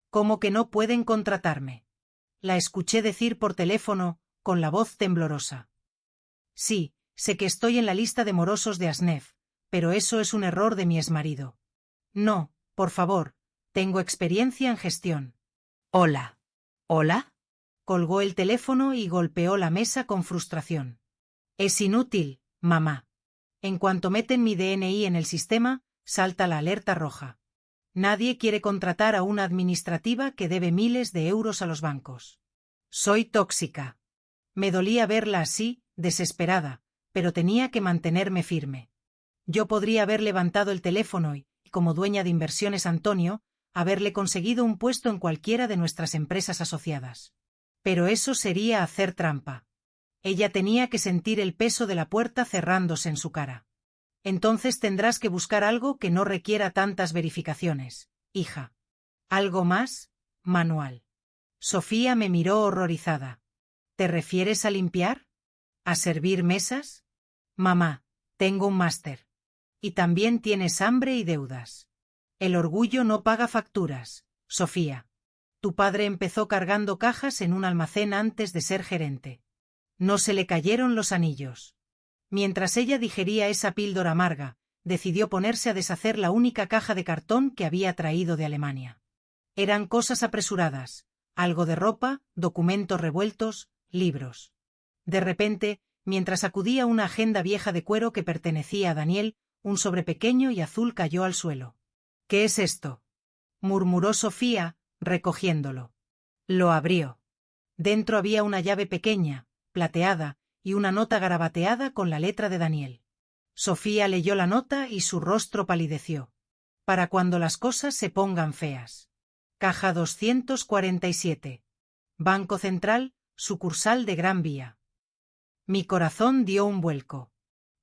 ¿Cómo que no pueden contratarme? La escuché decir por teléfono, con la voz temblorosa. Sí, sé que estoy en la lista de morosos de Asnef, pero eso es un error de mi exmarido. No, por favor, tengo experiencia en gestión. Hola. ¿Hola? Colgó el teléfono y golpeó la mesa con frustración. Es inútil, mamá. En cuanto meten mi DNI en el sistema, salta la alerta roja. Nadie quiere contratar a una administrativa que debe miles de euros a los bancos. Soy tóxica. Me dolía verla así, desesperada, pero tenía que mantenerme firme. Yo podría haber levantado el teléfono y, como dueña de Inversiones Antonio, haberle conseguido un puesto en cualquiera de nuestras empresas asociadas. Pero eso sería hacer trampa. Ella tenía que sentir el peso de la puerta cerrándose en su cara. Entonces tendrás que buscar algo que no requiera tantas verificaciones, hija. ¿Algo más? Manual. Sofía me miró horrorizada. ¿Te refieres a limpiar? ¿A servir mesas? Mamá, tengo un máster. Y también tienes hambre y deudas. El orgullo no paga facturas, Sofía. Tu padre empezó cargando cajas en un almacén antes de ser gerente. No se le cayeron los anillos. Mientras ella digería esa píldora amarga, decidió ponerse a deshacer la única caja de cartón que había traído de Alemania. Eran cosas apresuradas, algo de ropa, documentos revueltos, libros. De repente, mientras sacudía una agenda vieja de cuero que pertenecía a Daniel, un sobre pequeño y azul cayó al suelo. ¿Qué es esto?, murmuró Sofía, recogiéndolo. Lo abrió. Dentro había una llave pequeña, plateada, y una nota garabateada con la letra de Daniel. Sofía leyó la nota y su rostro palideció. Para cuando las cosas se pongan feas. Caja 247. Banco Central, sucursal de Gran Vía. Mi corazón dio un vuelco.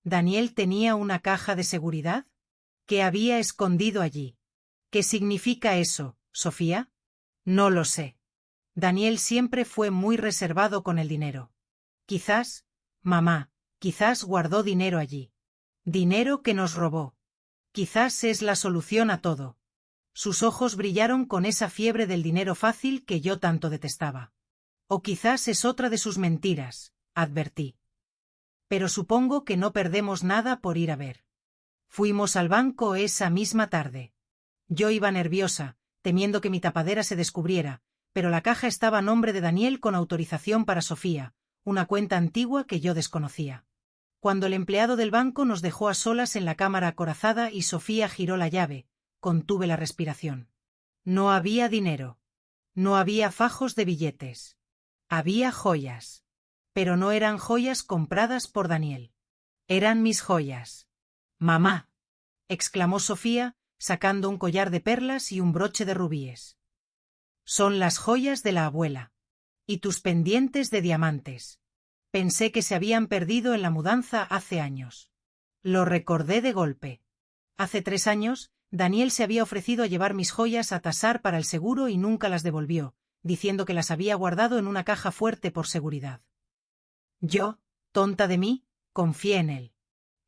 ¿Daniel tenía una caja de seguridad? ¿Qué había escondido allí? ¿Qué significa eso, Sofía? No lo sé. Daniel siempre fue muy reservado con el dinero. Quizás, mamá, quizás guardó dinero allí. Dinero que nos robó. Quizás es la solución a todo. Sus ojos brillaron con esa fiebre del dinero fácil que yo tanto detestaba. O quizás es otra de sus mentiras, advertí. Pero supongo que no perdemos nada por ir a ver. Fuimos al banco esa misma tarde. Yo iba nerviosa, temiendo que mi tapadera se descubriera, pero la caja estaba a nombre de Daniel con autorización para Sofía, una cuenta antigua que yo desconocía. Cuando el empleado del banco nos dejó a solas en la cámara acorazada y Sofía giró la llave, contuve la respiración. No había dinero. No había fajos de billetes. Había joyas. Pero no eran joyas compradas por Daniel. Eran mis joyas. «Mamá», exclamó Sofía, sacando un collar de perlas y un broche de rubíes. «Son las joyas de la abuela. Y tus pendientes de diamantes. Pensé que se habían perdido en la mudanza hace años». Lo recordé de golpe. Hace 3 años, Daniel se había ofrecido a llevar mis joyas a tasar para el seguro y nunca las devolvió, diciendo que las había guardado en una caja fuerte por seguridad. Yo, tonta de mí, confié en él.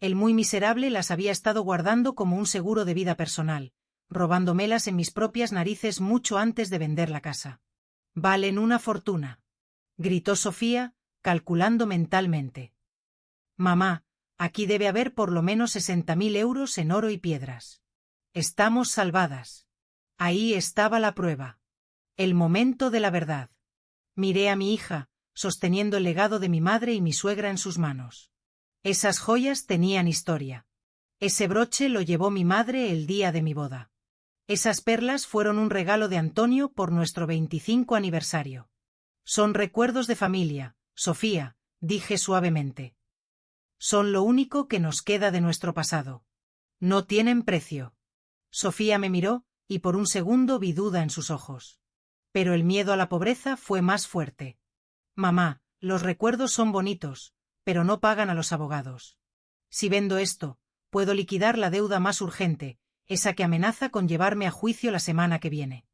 El muy miserable las había estado guardando como un seguro de vida personal, robándomelas en mis propias narices mucho antes de vender la casa. «Valen una fortuna», gritó Sofía, calculando mentalmente. «Mamá, aquí debe haber por lo menos 60.000 euros en oro y piedras. Estamos salvadas». Ahí estaba la prueba. El momento de la verdad. Miré a mi hija, sosteniendo el legado de mi madre y mi suegra en sus manos. Esas joyas tenían historia. Ese broche lo llevó mi madre el día de mi boda. Esas perlas fueron un regalo de Antonio por nuestro 25 aniversario. Son recuerdos de familia, Sofía, dije suavemente. Son lo único que nos queda de nuestro pasado. No tienen precio. Sofía me miró, y por un segundo vi duda en sus ojos. Pero el miedo a la pobreza fue más fuerte. «Mamá, los recuerdos son bonitos, pero no pagan a los abogados. Si vendo esto, puedo liquidar la deuda más urgente, esa que amenaza con llevarme a juicio la semana que viene.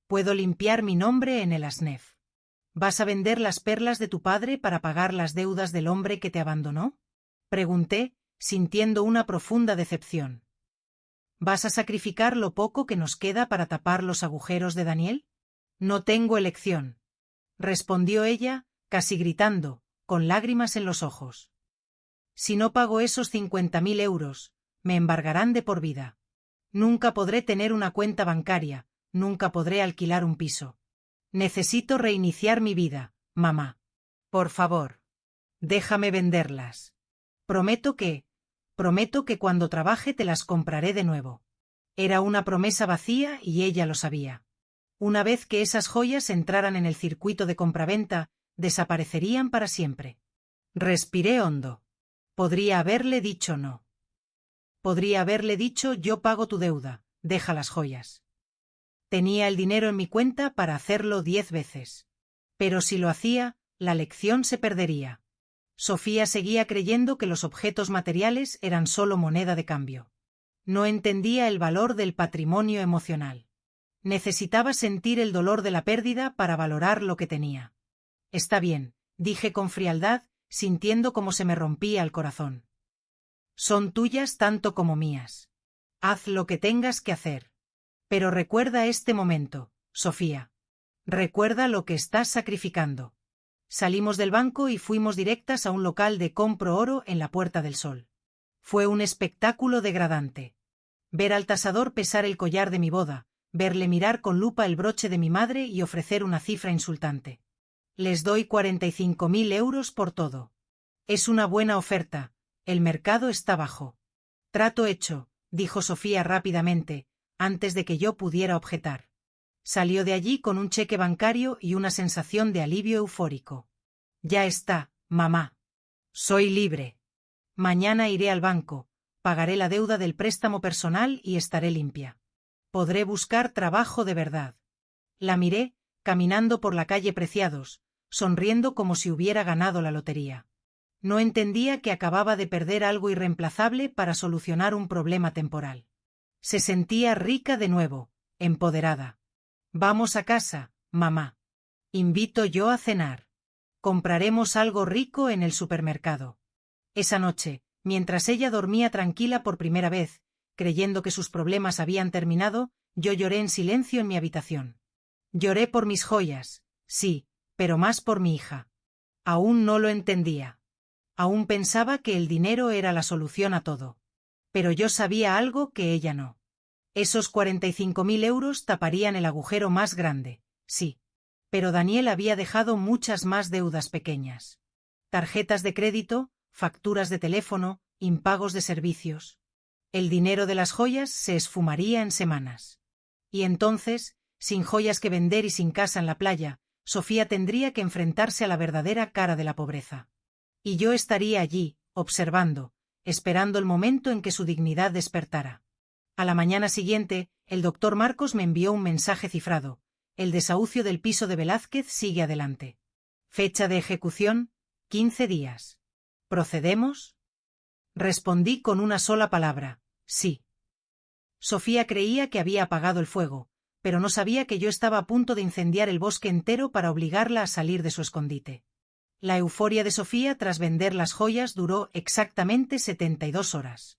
Puedo limpiar mi nombre en el ASNEF. ¿Vas a vender las perlas de tu padre para pagar las deudas del hombre que te abandonó?», pregunté, sintiendo una profunda decepción. «¿Vas a sacrificar lo poco que nos queda para tapar los agujeros de Daniel?». «No tengo elección», respondió ella, casi gritando, con lágrimas en los ojos. «Si no pago esos 50.000 euros, me embargarán de por vida. Nunca podré tener una cuenta bancaria, nunca podré alquilar un piso. Necesito reiniciar mi vida, mamá. Por favor, déjame venderlas. Prometo que cuando trabaje te las compraré de nuevo». Era una promesa vacía y ella lo sabía. Una vez que esas joyas entraran en el circuito de compraventa, desaparecerían para siempre. Respiré hondo. Podría haberle dicho no. Podría haberle dicho «yo pago tu deuda, deja las joyas». Tenía el dinero en mi cuenta para hacerlo 10 veces. Pero si lo hacía, la lección se perdería. Sofía seguía creyendo que los objetos materiales eran solo moneda de cambio. No entendía el valor del patrimonio emocional. Necesitaba sentir el dolor de la pérdida para valorar lo que tenía. «Está bien», dije con frialdad, sintiendo cómo se me rompía el corazón. «Son tuyas tanto como mías. Haz lo que tengas que hacer. Pero recuerda este momento, Sofía. Recuerda lo que estás sacrificando». Salimos del banco y fuimos directas a un local de compro oro en la Puerta del Sol. Fue un espectáculo degradante. Ver al tasador pesar el collar de mi boda, verle mirar con lupa el broche de mi madre y ofrecer una cifra insultante. «Les doy 45.000 euros por todo. Es una buena oferta, el mercado está bajo». «Trato hecho», dijo Sofía rápidamente, antes de que yo pudiera objetar. Salió de allí con un cheque bancario y una sensación de alivio eufórico. «Ya está, mamá. Soy libre. Mañana iré al banco, pagaré la deuda del préstamo personal y estaré limpia. Podré buscar trabajo de verdad». La miré, caminando por la calle Preciados, sonriendo como si hubiera ganado la lotería. No entendía que acababa de perder algo irreemplazable para solucionar un problema temporal. Se sentía rica de nuevo, empoderada. «Vamos a casa, mamá. Invito yo a cenar. Compraremos algo rico en el supermercado». Esa noche, mientras ella dormía tranquila por primera vez, creyendo que sus problemas habían terminado, yo lloré en silencio en mi habitación. Lloré por mis joyas, sí, pero más por mi hija. Aún no lo entendía. Aún pensaba que el dinero era la solución a todo. Pero yo sabía algo que ella no. Esos 45.000 euros taparían el agujero más grande, sí. Pero Daniel había dejado muchas más deudas pequeñas. Tarjetas de crédito, facturas de teléfono, impagos de servicios. El dinero de las joyas se esfumaría en semanas. Y entonces, sin joyas que vender y sin casa en la playa, Sofía tendría que enfrentarse a la verdadera cara de la pobreza. Y yo estaría allí, observando, esperando el momento en que su dignidad despertara. A la mañana siguiente, el doctor Marcos me envió un mensaje cifrado. El desahucio del piso de Velázquez sigue adelante. Fecha de ejecución, 15 días. ¿Procedemos? Respondí con una sola palabra, sí. Sofía creía que había apagado el fuego, pero no sabía que yo estaba a punto de incendiar el bosque entero para obligarla a salir de su escondite. La euforia de Sofía tras vender las joyas duró exactamente 72 horas.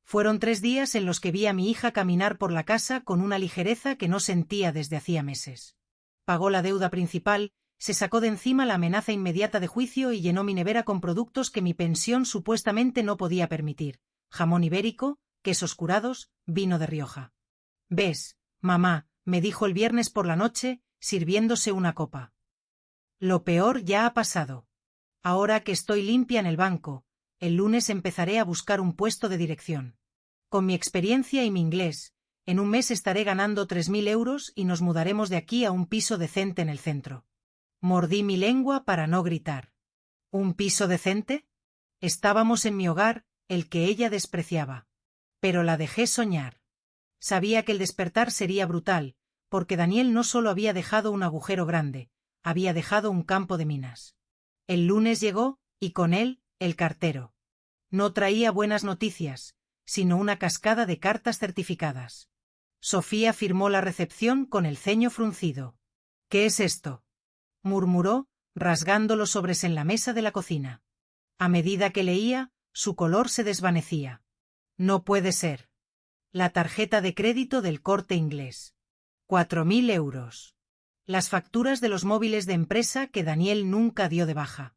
Fueron 3 días en los que vi a mi hija caminar por la casa con una ligereza que no sentía desde hacía meses. Pagó la deuda principal, se sacó de encima la amenaza inmediata de juicio y llenó mi nevera con productos que mi pensión supuestamente no podía permitir: jamón ibérico, quesos curados, vino de Rioja. «¿Ves, mamá?», me dijo el viernes por la noche, sirviéndose una copa. «Lo peor ya ha pasado. Ahora que estoy limpia en el banco, el lunes empezaré a buscar un puesto de dirección. Con mi experiencia y mi inglés, en un mes estaré ganando 3.000 euros y nos mudaremos de aquí a un piso decente en el centro». Mordí mi lengua para no gritar. ¿Un piso decente? Estábamos en mi hogar, el que ella despreciaba. Pero la dejé soñar. Sabía que el despertar sería brutal, porque Daniel no solo había dejado un agujero grande, había dejado un campo de minas. El lunes llegó, y con él, el cartero. No traía buenas noticias, sino una cascada de cartas certificadas. Sofía firmó la recepción con el ceño fruncido. «¿Qué es esto?», murmuró, rasgando los sobres en la mesa de la cocina. A medida que leía, su color se desvanecía. «No puede ser. La tarjeta de crédito del Corte Inglés. 4.000 euros. Las facturas de los móviles de empresa que Daniel nunca dio de baja.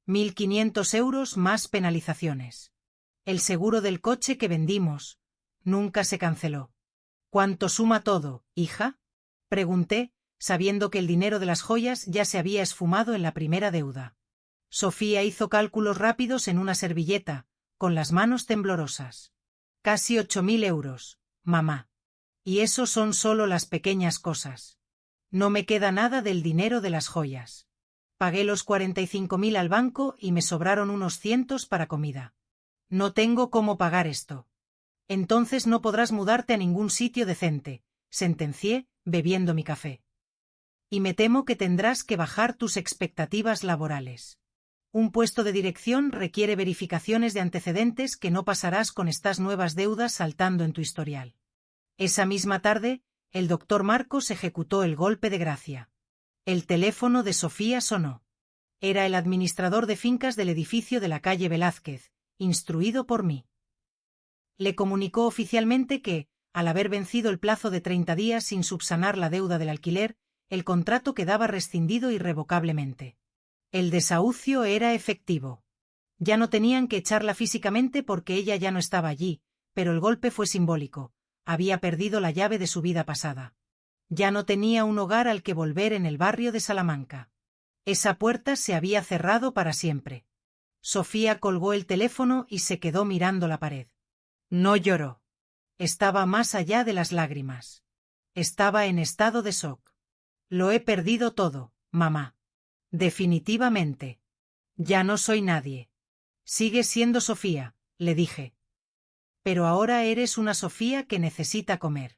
1.500 euros más penalizaciones. El seguro del coche que vendimos. Nunca se canceló». «¿Cuánto suma todo, hija?», pregunté, sabiendo que el dinero de las joyas ya se había esfumado en la primera deuda. Sofía hizo cálculos rápidos en una servilleta, con las manos temblorosas. «Casi 8.000 euros, mamá. Y eso son solo las pequeñas cosas. No me queda nada del dinero de las joyas. Pagué los 45.000 al banco y me sobraron unos cientos para comida. No tengo cómo pagar esto». «Entonces no podrás mudarte a ningún sitio decente», sentencié, bebiendo mi café. «Y me temo que tendrás que bajar tus expectativas laborales. Un puesto de dirección requiere verificaciones de antecedentes que no pasarás con estas nuevas deudas saltando en tu historial». Esa misma tarde, el doctor Marcos ejecutó el golpe de gracia. El teléfono de Sofía sonó. Era el administrador de fincas del edificio de la calle Velázquez, instruido por mí. Le comunicó oficialmente que, al haber vencido el plazo de 30 días sin subsanar la deuda del alquiler, el contrato quedaba rescindido irrevocablemente. El desahucio era efectivo. Ya no tenían que echarla físicamente porque ella ya no estaba allí, pero el golpe fue simbólico. Había perdido la llave de su vida pasada. Ya no tenía un hogar al que volver en el barrio de Salamanca. Esa puerta se había cerrado para siempre. Sofía colgó el teléfono y se quedó mirando la pared. No lloró. Estaba más allá de las lágrimas. Estaba en estado de shock. «Lo he perdido todo, mamá. Definitivamente. Ya no soy nadie». «Sigues siendo Sofía», le dije. «Pero ahora eres una Sofía que necesita comer.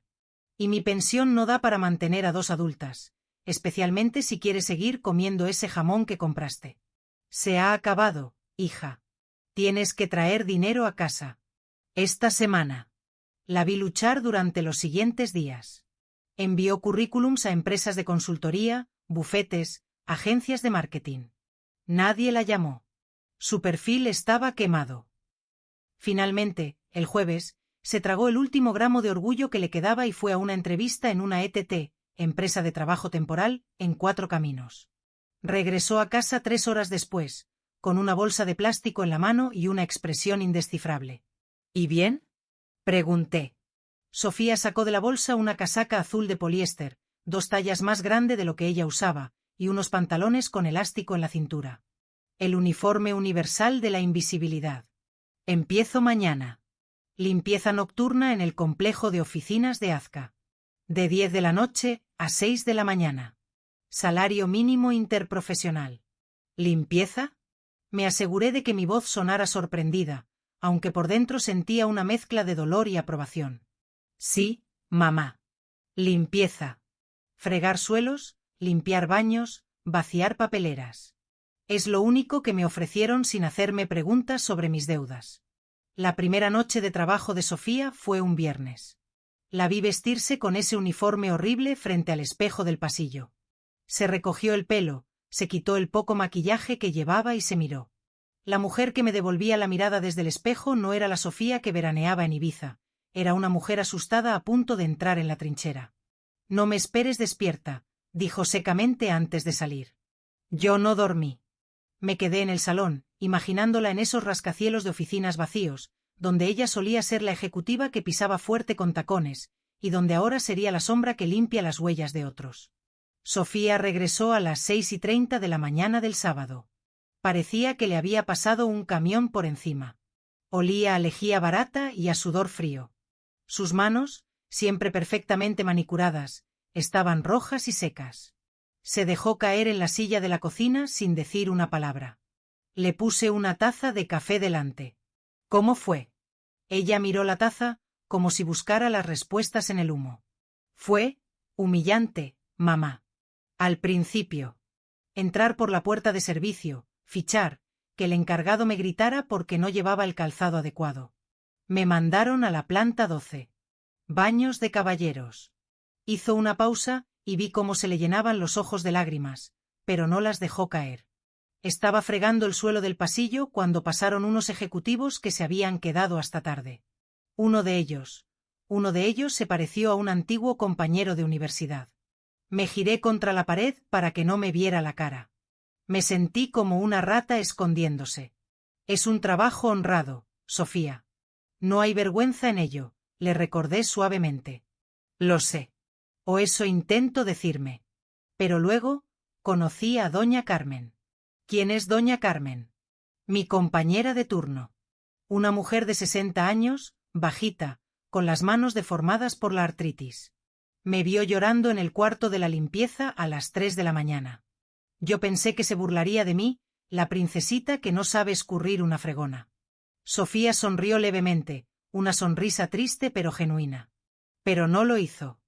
Y mi pensión no da para mantener a 2 adultas, especialmente si quieres seguir comiendo ese jamón que compraste. Se ha acabado, hija. Tienes que traer dinero a casa. Esta semana». La vi luchar durante los siguientes días. Envió currículums a empresas de consultoría, bufetes, agencias de marketing. Nadie la llamó. Su perfil estaba quemado. Finalmente, el jueves, se tragó el último gramo de orgullo que le quedaba y fue a una entrevista en una ETT, empresa de trabajo temporal, en Cuatro Caminos. Regresó a casa 3 horas después, con una bolsa de plástico en la mano y una expresión indescifrable. «¿Y bien?», pregunté. Sofía sacó de la bolsa una casaca azul de poliéster, 2 tallas más grande de lo que ella usaba, y unos pantalones con elástico en la cintura. El uniforme universal de la invisibilidad. Empiezo mañana. Limpieza nocturna en el complejo de oficinas de Azca. De 10 de la noche a 6 de la mañana. Salario mínimo interprofesional. ¿Limpieza? Me aseguré de que mi voz sonara sorprendida, aunque por dentro sentía una mezcla de dolor y aprobación. Sí, mamá. Limpieza. Fregar suelos, limpiar baños, vaciar papeleras. Es lo único que me ofrecieron sin hacerme preguntas sobre mis deudas. La primera noche de trabajo de Sofía fue un viernes. La vi vestirse con ese uniforme horrible frente al espejo del pasillo. Se recogió el pelo, se quitó el poco maquillaje que llevaba y se miró. La mujer que me devolvía la mirada desde el espejo no era la Sofía que veraneaba en Ibiza, era una mujer asustada a punto de entrar en la trinchera. No me esperes despierta, dijo secamente antes de salir. Yo no dormí. Me quedé en el salón, imaginándola en esos rascacielos de oficinas vacíos, donde ella solía ser la ejecutiva que pisaba fuerte con tacones, y donde ahora sería la sombra que limpia las huellas de otros. Sofía regresó a las 6:30 de la mañana del sábado. Parecía que le había pasado un camión por encima. Olía a lejía barata y a sudor frío. Sus manos, siempre perfectamente manicuradas, estaban rojas y secas. Se dejó caer en la silla de la cocina sin decir una palabra. Le puse una taza de café delante. ¿Cómo fue? Ella miró la taza, como si buscara las respuestas en el humo. Fue humillante, mamá. Al principio. Entrar por la puerta de servicio, fichar, que el encargado me gritara porque no llevaba el calzado adecuado. Me mandaron a la planta 12. Baños de caballeros. Hizo una pausa y vi cómo se le llenaban los ojos de lágrimas, pero no las dejó caer. Estaba fregando el suelo del pasillo cuando pasaron unos ejecutivos que se habían quedado hasta tarde. Uno de ellos se pareció a un antiguo compañero de universidad. Me giré contra la pared para que no me viera la cara. Me sentí como una rata escondiéndose. Es un trabajo honrado, Sofía. No hay vergüenza en ello, le recordé suavemente. Lo sé. O eso intento decirme. Pero luego, conocí a doña Carmen. ¿Quién es doña Carmen? Mi compañera de turno. Una mujer de 60 años, bajita, con las manos deformadas por la artritis. Me vio llorando en el cuarto de la limpieza a las 3 de la mañana. Yo pensé que se burlaría de mí, la princesita que no sabe escurrir una fregona. Sofía sonrió levemente, una sonrisa triste pero genuina. Pero no lo hizo.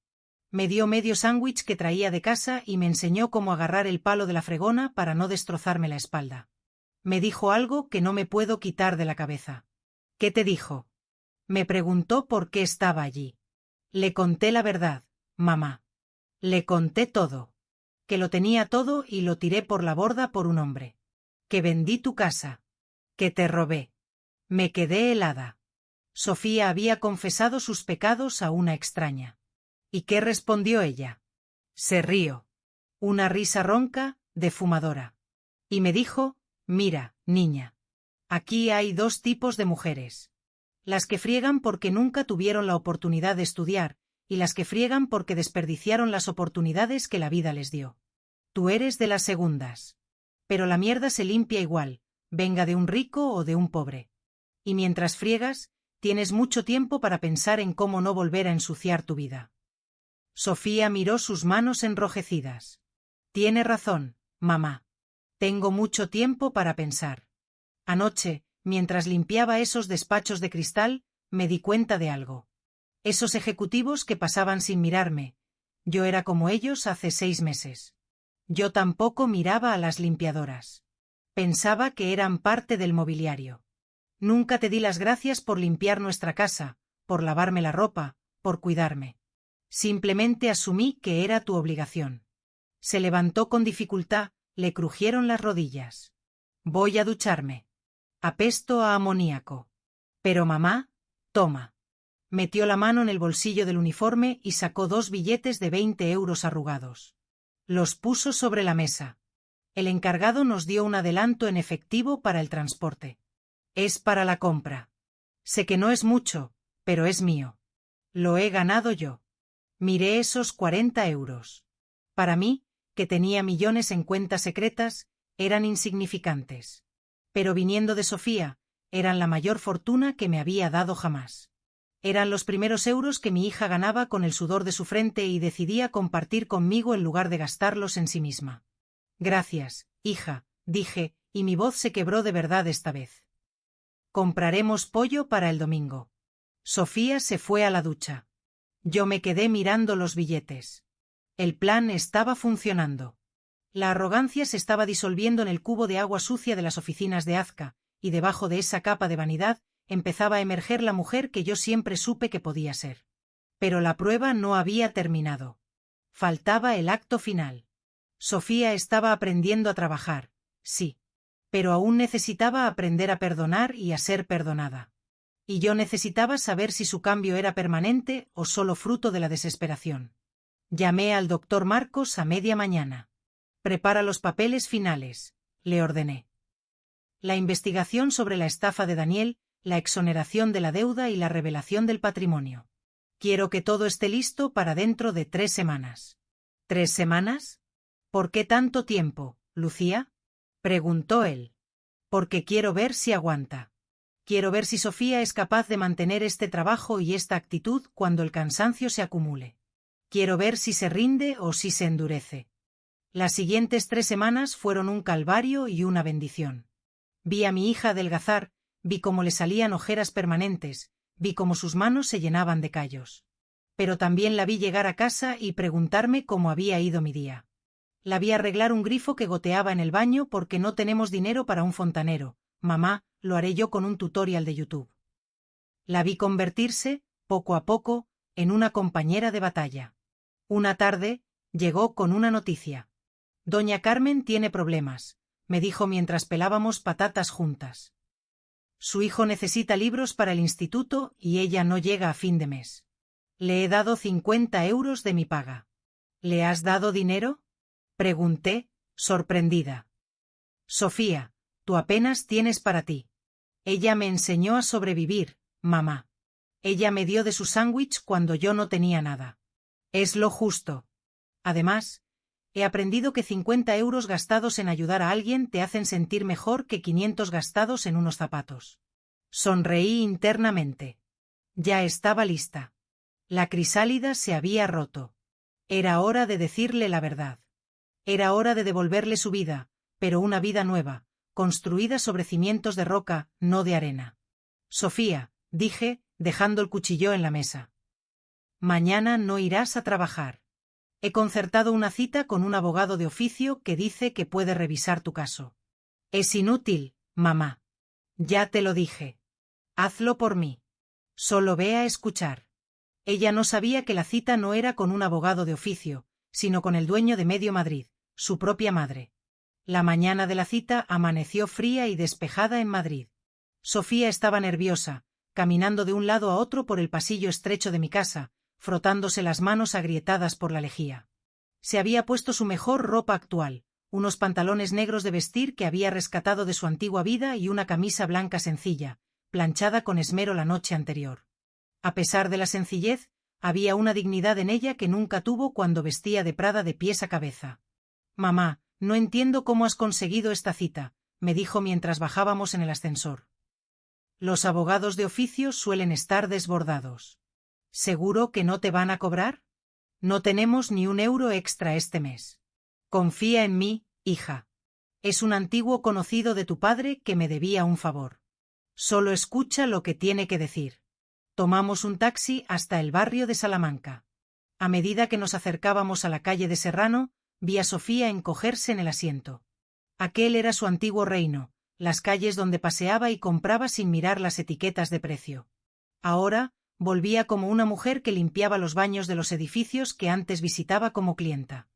Me dio medio sándwich que traía de casa y me enseñó cómo agarrar el palo de la fregona para no destrozarme la espalda. Me dijo algo que no me puedo quitar de la cabeza. ¿Qué te dijo? Me preguntó por qué estaba allí. Le conté la verdad, mamá. Le conté todo. Que lo tenía todo y lo tiré por la borda por un hombre. Que vendí tu casa. Que te robé. Me quedé helada. Sofía había confesado sus pecados a una extraña. ¿Y qué respondió ella? Se rió. Una risa ronca, de fumadora. Y me dijo, mira, niña. Aquí hay dos tipos de mujeres. Las que friegan porque nunca tuvieron la oportunidad de estudiar, y las que friegan porque desperdiciaron las oportunidades que la vida les dio. Tú eres de las segundas. Pero la mierda se limpia igual, venga de un rico o de un pobre. Y mientras friegas, tienes mucho tiempo para pensar en cómo no volver a ensuciar tu vida. Sofía miró sus manos enrojecidas. Tiene razón, mamá. Tengo mucho tiempo para pensar. Anoche, mientras limpiaba esos despachos de cristal, me di cuenta de algo. Esos ejecutivos que pasaban sin mirarme. Yo era como ellos hace 6 meses. Yo tampoco miraba a las limpiadoras. Pensaba que eran parte del mobiliario. Nunca te di las gracias por limpiar nuestra casa, por lavarme la ropa, por cuidarme. Simplemente asumí que era tu obligación. Se levantó con dificultad, le crujieron las rodillas. Voy a ducharme. Apesto a amoníaco. Pero mamá, toma. Metió la mano en el bolsillo del uniforme y sacó 2 billetes de 20 euros arrugados. Los puso sobre la mesa. El encargado nos dio un adelanto en efectivo para el transporte. Es para la compra. Sé que no es mucho, pero es mío. Lo he ganado yo. Miré esos 40 euros. Para mí, que tenía millones en cuentas secretas, eran insignificantes. Pero viniendo de Sofía, eran la mayor fortuna que me había dado jamás. Eran los primeros euros que mi hija ganaba con el sudor de su frente y decidía compartir conmigo en lugar de gastarlos en sí misma. Gracias, hija, dije, y mi voz se quebró de verdad esta vez. Compraremos pollo para el domingo. Sofía se fue a la ducha. Yo me quedé mirando los billetes. El plan estaba funcionando. La arrogancia se estaba disolviendo en el cubo de agua sucia de las oficinas de Azca, y debajo de esa capa de vanidad empezaba a emerger la mujer que yo siempre supe que podía ser. Pero la prueba no había terminado. Faltaba el acto final. Sofía estaba aprendiendo a trabajar, sí. Pero aún necesitaba aprender a perdonar y a ser perdonada. Y yo necesitaba saber si su cambio era permanente o solo fruto de la desesperación. Llamé al doctor Marcos a media mañana. Prepara los papeles finales, le ordené. La investigación sobre la estafa de Daniel, la exoneración de la deuda y la revelación del patrimonio. Quiero que todo esté listo para dentro de 3 semanas. ¿3 semanas? ¿Por qué tanto tiempo, Lucía? Preguntó él. Porque quiero ver si aguanta. Quiero ver si Sofía es capaz de mantener este trabajo y esta actitud cuando el cansancio se acumule. Quiero ver si se rinde o si se endurece. Las siguientes 3 semanas fueron un calvario y una bendición. Vi a mi hija adelgazar, vi cómo le salían ojeras permanentes, vi cómo sus manos se llenaban de callos. Pero también la vi llegar a casa y preguntarme cómo había ido mi día. La vi arreglar un grifo que goteaba en el baño porque no tenemos dinero para un fontanero. Mamá, lo haré yo con un tutorial de YouTube. La vi convertirse, poco a poco, en una compañera de batalla. Una tarde, llegó con una noticia. Doña Carmen tiene problemas, me dijo mientras pelábamos patatas juntas. Su hijo necesita libros para el instituto y ella no llega a fin de mes. Le he dado 50 euros de mi paga. ¿Le has dado dinero? Pregunté, sorprendida. Sofía, tú apenas tienes para ti. Ella me enseñó a sobrevivir, mamá. Ella me dio de su sándwich cuando yo no tenía nada. Es lo justo. Además, he aprendido que 50 euros gastados en ayudar a alguien te hacen sentir mejor que 500 gastados en unos zapatos. Sonreí internamente. Ya estaba lista. La crisálida se había roto. Era hora de decirle la verdad. Era hora de devolverle su vida, pero una vida nueva, construida sobre cimientos de roca, no de arena. Sofía, dije, dejando el cuchillo en la mesa. Mañana no irás a trabajar. He concertado una cita con un abogado de oficio que dice que puede revisar tu caso. Es inútil, mamá. Ya te lo dije. Hazlo por mí. Solo ve a escuchar. Ella no sabía que la cita no era con un abogado de oficio, sino con el dueño de Medio Madrid, su propia madre. La mañana de la cita amaneció fría y despejada en Madrid. Sofía estaba nerviosa, caminando de un lado a otro por el pasillo estrecho de mi casa, frotándose las manos agrietadas por la lejía. Se había puesto su mejor ropa actual, unos pantalones negros de vestir que había rescatado de su antigua vida y una camisa blanca sencilla, planchada con esmero la noche anterior. A pesar de la sencillez, había una dignidad en ella que nunca tuvo cuando vestía de Prada de pies a cabeza. Mamá, no entiendo cómo has conseguido esta cita, me dijo mientras bajábamos en el ascensor. Los abogados de oficio suelen estar desbordados. ¿Seguro que no te van a cobrar? No tenemos ni un euro extra este mes. Confía en mí, hija. Es un antiguo conocido de tu padre que me debía un favor. Solo escucha lo que tiene que decir. Tomamos un taxi hasta el barrio de Salamanca. A medida que nos acercábamos a la calle de Serrano, vi a Sofía encogerse en el asiento. Aquel era su antiguo reino, las calles donde paseaba y compraba sin mirar las etiquetas de precio. Ahora, volvía como una mujer que limpiaba los baños de los edificios que antes visitaba como clienta.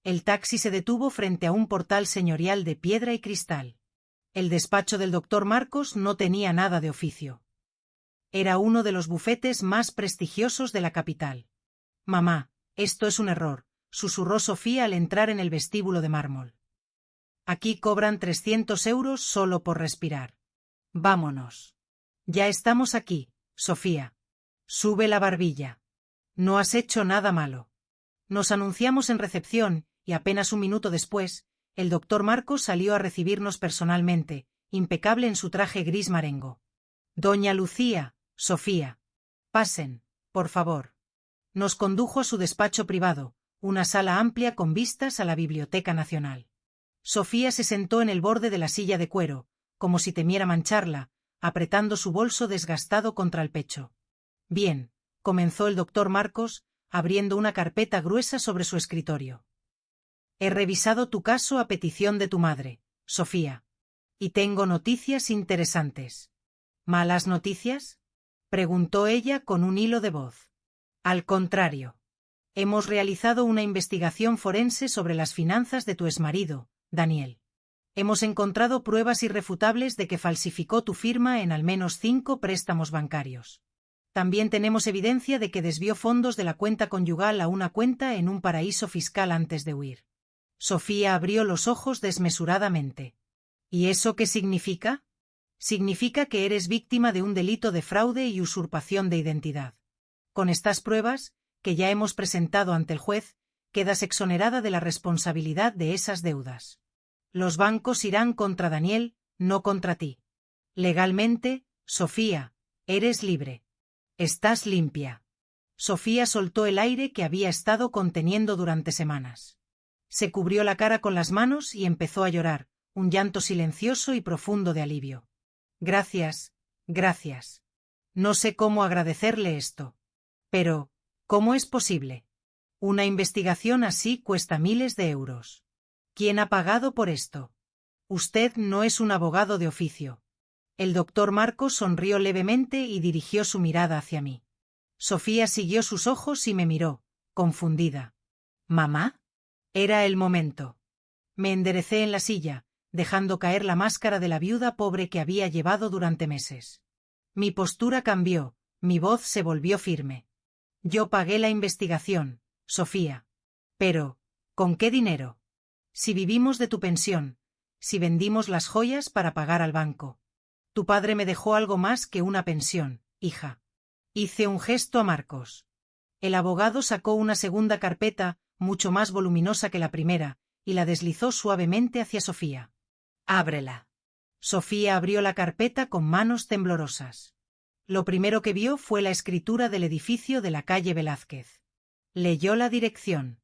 El taxi se detuvo frente a un portal señorial de piedra y cristal. El despacho del doctor Marcos no tenía nada de oficio. Era uno de los bufetes más prestigiosos de la capital. Mamá, esto es un error, susurró Sofía al entrar en el vestíbulo de mármol. Aquí cobran 300 euros solo por respirar. Vámonos. Ya estamos aquí, Sofía. Sube la barbilla. No has hecho nada malo. Nos anunciamos en recepción, y apenas un minuto después, el doctor Marcos salió a recibirnos personalmente, impecable en su traje gris marengo. Doña Lucía, Sofía. Pasen, por favor. Nos condujo a su despacho privado, una sala amplia con vistas a la Biblioteca Nacional. Sofía se sentó en el borde de la silla de cuero, como si temiera mancharla, apretando su bolso desgastado contra el pecho. Bien, comenzó el doctor Marcos, abriendo una carpeta gruesa sobre su escritorio. He revisado tu caso a petición de tu madre, Sofía. Y tengo noticias interesantes. ¿Malas noticias?, preguntó ella con un hilo de voz. Al contrario. Hemos realizado una investigación forense sobre las finanzas de tu exmarido, Daniel. Hemos encontrado pruebas irrefutables de que falsificó tu firma en al menos 5 préstamos bancarios. También tenemos evidencia de que desvió fondos de la cuenta conyugal a una cuenta en un paraíso fiscal antes de huir. Sofía abrió los ojos desmesuradamente. ¿Y eso qué significa? Significa que eres víctima de un delito de fraude y usurpación de identidad. Con estas pruebas, que ya hemos presentado ante el juez, quedas exonerada de la responsabilidad de esas deudas. Los bancos irán contra Daniel, no contra ti. Legalmente, Sofía, eres libre. Estás limpia. Sofía soltó el aire que había estado conteniendo durante semanas. Se cubrió la cara con las manos y empezó a llorar, un llanto silencioso y profundo de alivio. Gracias, gracias. No sé cómo agradecerle esto. Pero, ¿cómo es posible? Una investigación así cuesta miles de euros. ¿Quién ha pagado por esto? Usted no es un abogado de oficio. El doctor Marcos sonrió levemente y dirigió su mirada hacia mí. Sofía siguió sus ojos y me miró, confundida. ¿Mamá? Era el momento. Me enderecé en la silla, dejando caer la máscara de la viuda pobre que había llevado durante meses. Mi postura cambió, mi voz se volvió firme. Yo pagué la investigación, Sofía. Pero, ¿con qué dinero? Si vivimos de tu pensión, si vendimos las joyas para pagar al banco. Tu padre me dejó algo más que una pensión, hija. Hice un gesto a Marcos. El abogado sacó una segunda carpeta, mucho más voluminosa que la primera, y la deslizó suavemente hacia Sofía. Ábrela. Sofía abrió la carpeta con manos temblorosas. Lo primero que vio fue la escritura del edificio de la calle Velázquez. Leyó la dirección.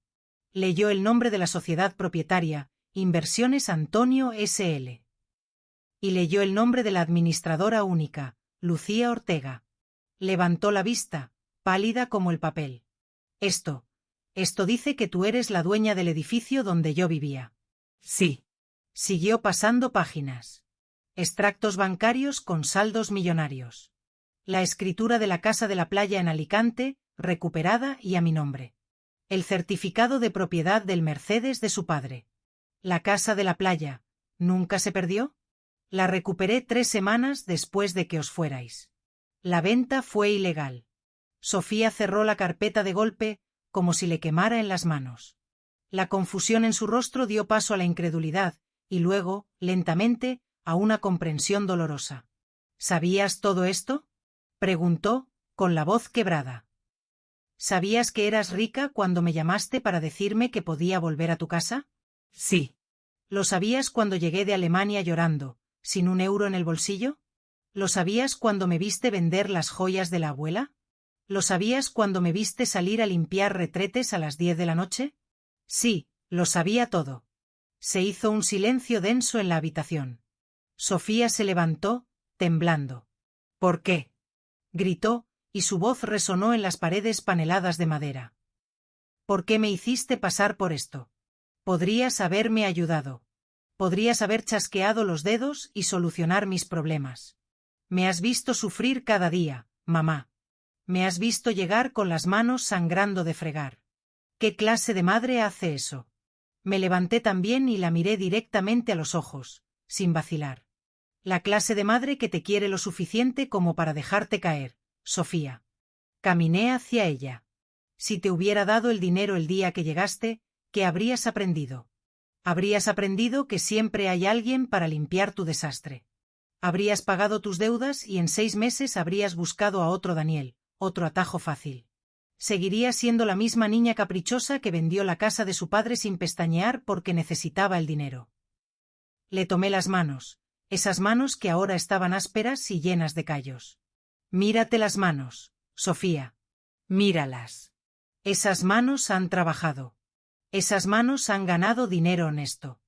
Leyó el nombre de la sociedad propietaria, Inversiones Antonio S.L. Y leyó el nombre de la administradora única, Lucía Ortega. Levantó la vista, pálida como el papel. Esto dice que tú eres la dueña del edificio donde yo vivía. Sí. Siguió pasando páginas. Extractos bancarios con saldos millonarios. La escritura de la casa de la playa en Alicante, recuperada y a mi nombre. El certificado de propiedad del Mercedes de su padre. La casa de la playa, ¿nunca se perdió? La recuperé 3 semanas después de que os fuerais. La venta fue ilegal. Sofía cerró la carpeta de golpe, como si le quemara en las manos. La confusión en su rostro dio paso a la incredulidad, y luego, lentamente, a una comprensión dolorosa. ¿Sabías todo esto?, preguntó, con la voz quebrada. ¿Sabías que eras rica cuando me llamaste para decirme que podía volver a tu casa? Sí. ¿Lo sabías cuando llegué de Alemania llorando, sin un euro en el bolsillo? ¿Lo sabías cuando me viste vender las joyas de la abuela? ¿Lo sabías cuando me viste salir a limpiar retretes a las 10 de la noche? Sí, lo sabía todo. Se hizo un silencio denso en la habitación. Sofía se levantó, temblando. ¿Por qué?, gritó, y su voz resonó en las paredes paneladas de madera. ¿Por qué me hiciste pasar por esto? Podrías haberme ayudado. Podrías haber chasqueado los dedos y solucionar mis problemas. Me has visto sufrir cada día, mamá. Me has visto llegar con las manos sangrando de fregar. ¿Qué clase de madre hace eso? Me levanté también y la miré directamente a los ojos, sin vacilar. La clase de madre que te quiere lo suficiente como para dejarte caer, Sofía. Caminé hacia ella. Si te hubiera dado el dinero el día que llegaste, ¿qué habrías aprendido? Habrías aprendido que siempre hay alguien para limpiar tu desastre. Habrías pagado tus deudas y en 6 meses habrías buscado a otro Daniel, otro atajo fácil. Seguiría siendo la misma niña caprichosa que vendió la casa de su padre sin pestañear porque necesitaba el dinero. Le tomé las manos, esas manos que ahora estaban ásperas y llenas de callos. Mírate las manos, Sofía. Míralas. Esas manos han trabajado. Esas manos han ganado dinero honesto.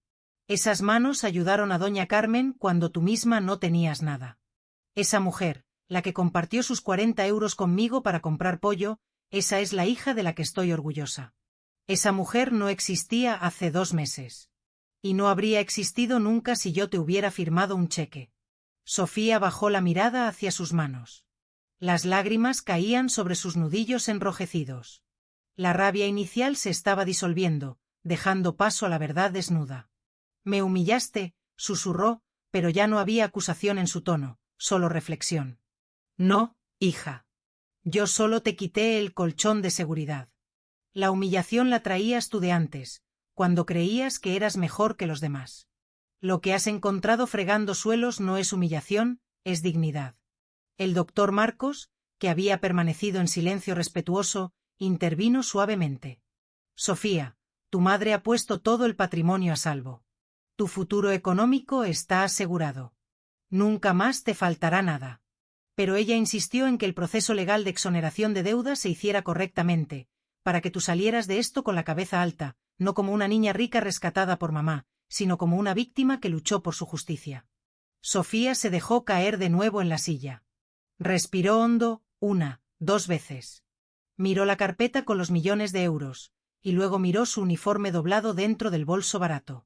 Esas manos ayudaron a doña Carmen cuando tú misma no tenías nada. Esa mujer, la que compartió sus 40 euros conmigo para comprar pollo, esa es la hija de la que estoy orgullosa. Esa mujer no existía hace 2 meses. Y no habría existido nunca si yo te hubiera firmado un cheque. Sofía bajó la mirada hacia sus manos. Las lágrimas caían sobre sus nudillos enrojecidos. La rabia inicial se estaba disolviendo, dejando paso a la verdad desnuda. Me humillaste, susurró, pero ya no había acusación en su tono, solo reflexión. No, hija. Yo solo te quité el colchón de seguridad. La humillación la traías tú de antes, cuando creías que eras mejor que los demás. Lo que has encontrado fregando suelos no es humillación, es dignidad. El doctor Marcos, que había permanecido en silencio respetuoso, intervino suavemente. Sofía, tu madre ha puesto todo el patrimonio a salvo. Tu futuro económico está asegurado. Nunca más te faltará nada. Pero ella insistió en que el proceso legal de exoneración de deuda se hiciera correctamente, para que tú salieras de esto con la cabeza alta, no como una niña rica rescatada por mamá, sino como una víctima que luchó por su justicia. Sofía se dejó caer de nuevo en la silla. Respiró hondo, 1, 2 veces. Miró la carpeta con los millones de euros, y luego miró su uniforme doblado dentro del bolso barato.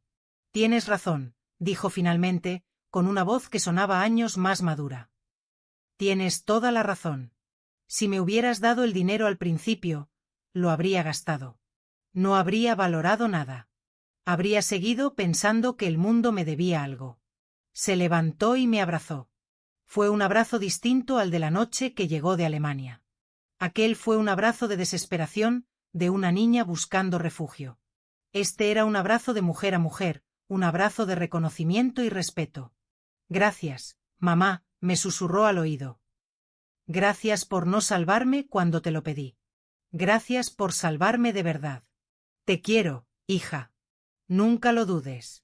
Tienes razón, dijo finalmente, con una voz que sonaba años más madura. Tienes toda la razón. Si me hubieras dado el dinero al principio, lo habría gastado. No habría valorado nada. Habría seguido pensando que el mundo me debía algo. Se levantó y me abrazó. Fue un abrazo distinto al de la noche que llegó de Alemania. Aquel fue un abrazo de desesperación, de una niña buscando refugio. Este era un abrazo de mujer a mujer, un abrazo de reconocimiento y respeto. Gracias, mamá, me susurró al oído. Gracias por no salvarme cuando te lo pedí. Gracias por salvarme de verdad. Te quiero, hija. Nunca lo dudes.